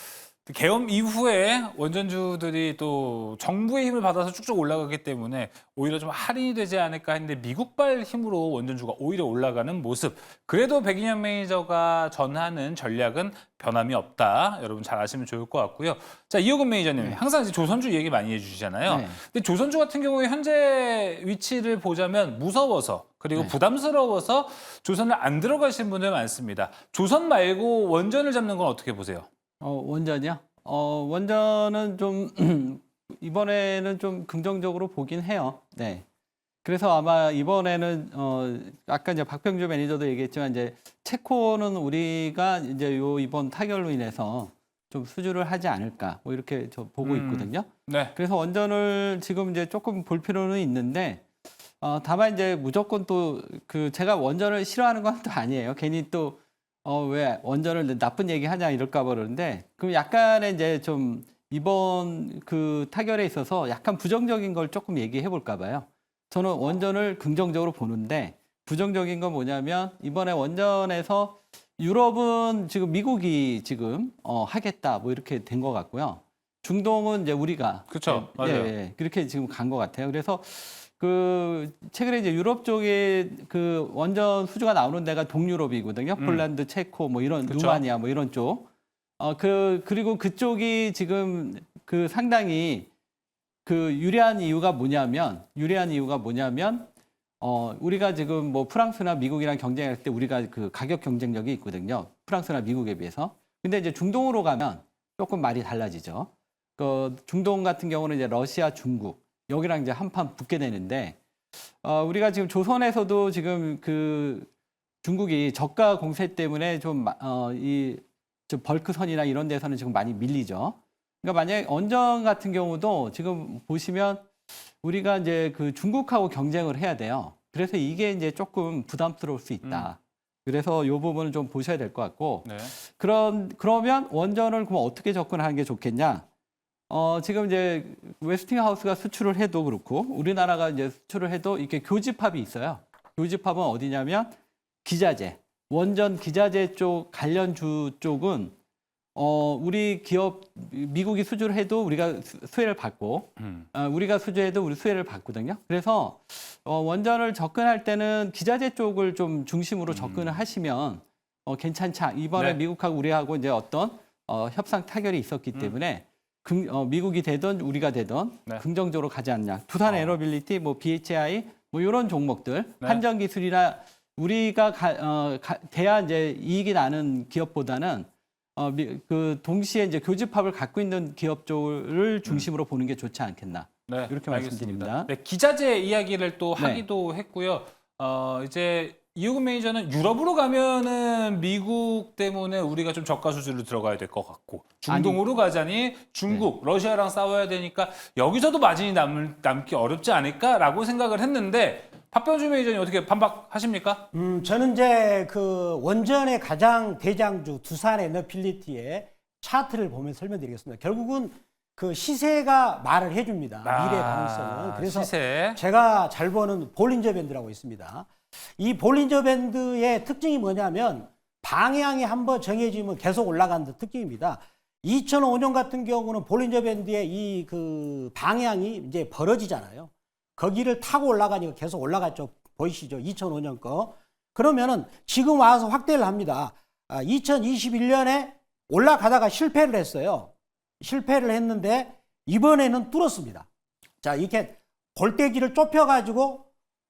계엄 이후에 원전주들이 또 정부의 힘을 받아서 쭉쭉 올라가기 때문에 오히려 좀 할인이 되지 않을까 했는데 미국발 힘으로 원전주가 오히려 올라가는 모습. 그래도 백인현 매니저가 전하는 전략은 변함이 없다. 여러분 잘 아시면 좋을 것 같고요. 자, 이호근 매니저님, 항상 이제 조선주 얘기 많이 해주시잖아요. 네. 근데 조선주 같은 경우에 현재 위치를 보자면 무서워서 그리고 부담스러워서 조선을 안 들어가신 분들 많습니다. 조선 말고 원전을 잡는 건 어떻게 보세요? 원전이요? 원전은 좀 이번에는 좀 긍정적으로 보긴 해요. 네. 그래서 아마 이번에는 아까 이제 박병주 매니저도 얘기했지만 이제 체코는 우리가 이제 이번 타결로 인해서 좀 수주를 하지 않을까 뭐 이렇게 저 보고 있거든요. 네. 그래서 원전을 지금 이제 조금 볼 필요는 있는데 다만 이제 무조건 또 그 제가 원전을 싫어하는 건 또 아니에요. 괜히 또 왜 원전을 나쁜 얘기 하냐 이럴까 봐 그러는데 그럼 약간의 이제 좀 이번 그 타결에 있어서 약간 부정적인 걸 조금 얘기해 볼까 봐요. 저는 원전을 긍정적으로 보는데 부정적인 건 뭐냐면 이번에 원전에서 유럽은 지금 미국이 지금 하겠다 뭐 이렇게 된 것 같고요. 중동은 이제 우리가 그렇죠. 맞아요. 그렇게 지금 간 것 같아요. 그래서 그 최근에 이제 유럽 쪽에 그 원전 수주가 나오는 데가 동유럽이거든요. 폴란드, 체코 뭐 이런 그쵸. 루마니아 뭐 이런 쪽. 그리고 그쪽이 지금 그 상당히 그 유리한 이유가 뭐냐면 우리가 지금 뭐 프랑스나 미국이랑 경쟁할 때 우리가 그 가격 경쟁력이 있거든요. 프랑스나 미국에 비해서. 근데 이제 중동으로 가면 조금 말이 달라지죠. 그 중동 같은 경우는 이제 러시아, 중국 여기랑 이제 한판 붙게 되는데 우리가 지금 조선에서도 지금 그 중국이 저가 공세 때문에 좀 벌크선이나 이런 데서는 지금 많이 밀리죠. 그러니까 만약에 원전 같은 경우도 지금 보시면 우리가 이제 그 중국하고 경쟁을 해야 돼요. 그래서 이게 이제 조금 부담스러울 수 있다. 그래서 이 부분을 좀 보셔야 될 것 같고. 네. 그러면 원전을 그럼 어떻게 접근하는 게 좋겠냐? 지금 이제 웨스팅하우스가 수출을 해도 그렇고 우리나라가 이제 수출을 해도 이렇게 교집합이 있어요. 교집합은 어디냐면 기자재, 원전 기자재 쪽 관련주 쪽은 우리 기업 미국이 수주를 해도 우리가 수혜를 받고 우리가 수주해도 우리 수혜를 받거든요. 그래서 원전을 접근할 때는 기자재 쪽을 좀 중심으로 접근을 하시면 괜찮지 이번에 네. 미국하고 우리하고 이제 어떤 협상 타결이 있었기 때문에 미국이 되든 우리가 되든 네. 긍정적으로 가지 않냐. 두산 에너빌리티, 뭐 BHI 뭐 이런 종목들 네. 한전 기술이나 우리가 돼야 이제 이익이 나는 기업보다는 그 동시에 이제 교집합을 갖고 있는 기업 쪽을 중심으로 보는 게 좋지 않겠나. 네, 이렇게 알겠습니다. 말씀드립니다. 네, 기자재 이야기를 또 네. 하기도 했고요. 이제 이호근 매니저는 유럽으로 가면은 미국 때문에 우리가 좀 저가 수주로 들어가야 될 것 같고 중동으로 가자니 중국, 러시아랑 싸워야 되니까 여기서도 마진이 남기 어렵지 않을까라고 생각을 했는데 박병주 매니저님 어떻게 반박하십니까? 저는 이제 그 원전의 가장 대장주 두산 에너빌리티의 차트를 보면 설명드리겠습니다. 결국은 그 시세가 말을 해줍니다. 미래 가능성은. 그래서 시세. 제가 잘 보는 볼린저 밴드라고 있습니다. 이 볼린저 밴드의 특징이 뭐냐면 방향이 한번 정해지면 계속 올라가는 특징입니다. 2005년 같은 경우는 볼린저 밴드의 이 그 방향이 이제 벌어지잖아요. 거기를 타고 올라가니까 계속 올라갔죠. 보이시죠? 2005년 거. 그러면은 지금 와서 확대를 합니다. 2021년에 올라가다가 실패를 했어요. 실패를 했는데 이번에는 뚫었습니다. 자, 이렇게 골대기를 좁혀가지고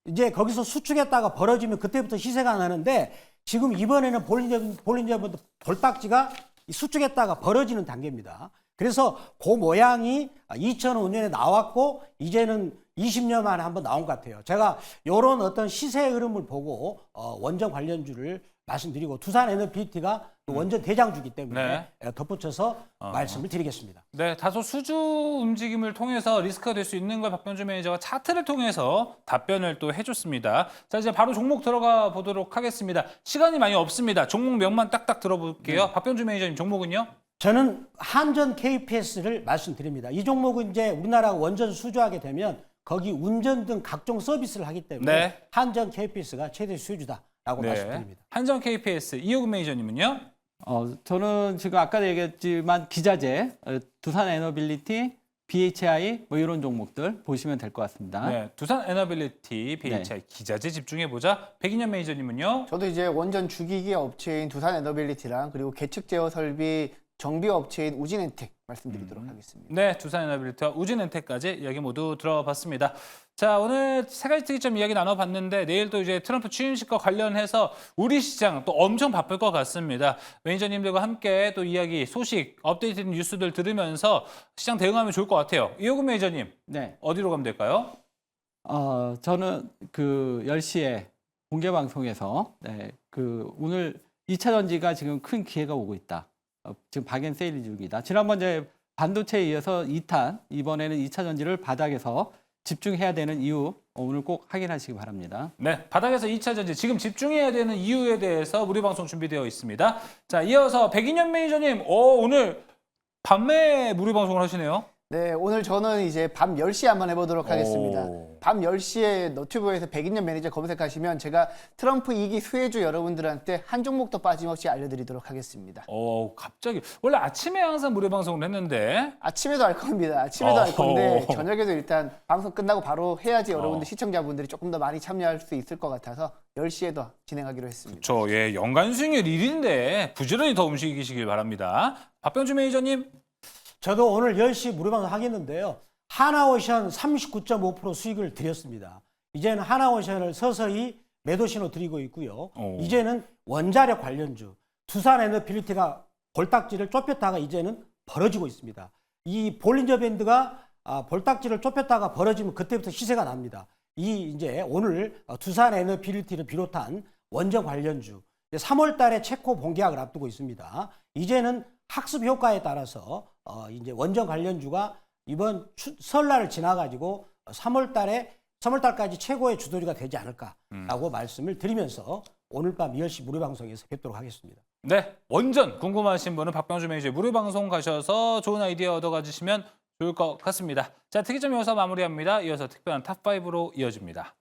이제 거기서 수축했다가 벌어지면 그때부터 시세가 나는데 지금 이번에는 볼린저 돌박지가 수축했다가 벌어지는 단계입니다. 그래서 그 모양이 2005년에 나왔고 이제는 20년 만에 한번 나온 것 같아요. 제가 이런 어떤 시세 흐름을 보고 원전 관련주를 말씀드리고 두산 에너빌리티가 원전 대장주기 때문에 덧붙여서 말씀을 드리겠습니다. 네, 다소 수주 움직임을 통해서 리스크가 될 수 있는 걸 박병주 매니저가 차트를 통해서 답변을 또 해줬습니다. 자, 이제 바로 종목 들어가 보도록 하겠습니다. 시간이 많이 없습니다. 종목명만 딱딱 들어볼게요. 박병주 매니저님 종목은요? 저는 한전 KPS를 말씀드립니다. 이 종목은 이제 우리나라가 원전 수주하게 되면 거기 운전 등 각종 서비스를 하기 때문에 네. 한전 KPS가 최대 수주다라고 말씀드립니다. 한전 KPS 이호근 매니저님은요? 저는 지금 아까 얘기했지만 기자재, 두산 에너빌리티, BHI 뭐 이런 종목들 보시면 될 것 같습니다. 네, 두산 에너빌리티, BHI 기자재 집중해 보자. 백인현 매니저님은요? 저도 이제 원전 주기기 업체인 두산 에너빌리티랑 그리고 계측 제어 설비 정비 업체인 우진엔텍 말씀드리도록 하겠습니다. 네, 두산 에너빌리티와 우진엔텍까지 이야기 모두 들어봤습니다. 자, 오늘 세 가지 특이점 이야기 나눠봤는데 내일 또 이제 트럼프 취임식과 관련해서 우리 시장 또 엄청 바쁠 것 같습니다. 매니저님들과 함께 또 이야기, 소식, 업데이트된 뉴스들 들으면서 시장 대응하면 좋을 것 같아요. 이호근 매니저님, 네. 어디로 가면 될까요? 저는 그 10시에 공개 방송에서 그 오늘 2차 전지가 지금 큰 기회가 오고 있다. 지금 박앤세일 중이다. 지난번 이제 반도체에 이어서 2탄, 이번에는 2차 전지를 바닥에서 집중해야 되는 이유 오늘 꼭 확인하시기 바랍니다. 네, 바닥에서 2차 전지 지금 집중해야 되는 이유에 대해서 무료 방송 준비되어 있습니다. 자, 이어서 백인현 매니저님, 오늘 밤에 무료 방송을 하시네요. 네, 오늘 저는 이제 밤 10시에 한번 해보도록 하겠습니다. 오. 밤 10시에 너튜브에서 백인년 매니저 검색하시면 제가 트럼프 2기 수혜주 여러분들한테 한 종목도 빠짐없이 알려드리도록 하겠습니다. 갑자기 원래 아침에 항상 무료 방송을 했는데 아침에도 할 겁니다. 아침에도 할 건데 어허. 저녁에도 일단 방송 끝나고 바로 해야지 여러분들 어. 시청자분들이 조금 더 많이 참여할 수 있을 것 같아서 10시에도 진행하기로 했습니다. 연간 수익률 1위인데 부지런히 더 움직이시길 바랍니다. 박병주 매니저님. 저도 오늘 10시 무료방송 하겠는데요. 하나오션 39.5% 수익을 드렸습니다. 이제는 하나오션을 서서히 매도 신호 드리고 있고요. 이제는 원자력 관련주, 두산에너빌리티가 볼딱지를 좁혔다가 이제는 벌어지고 있습니다. 이 볼린저 밴드가 볼딱지를 좁혔다가 벌어지면 그때부터 시세가 납니다. 이제 오늘 두산에너빌리티를 비롯한 원전 관련주 3월 달에 체코 본계약을 앞두고 있습니다. 이제는 학습 효과에 따라서 이제 원전 관련주가 이번 설날을 지나가지고 3월 달까지 최고의 주도주가 되지 않을까라고 말씀을 드리면서 오늘 밤 10시 무료방송에서 뵙도록 하겠습니다. 네, 원전 궁금하신 분은 박병주 매니저의 무료방송 가셔서 좋은 아이디어 얻어가지시면 좋을 것 같습니다. 자, 특이점 이어서 마무리합니다. 이어서 특별한 탑5로 이어집니다.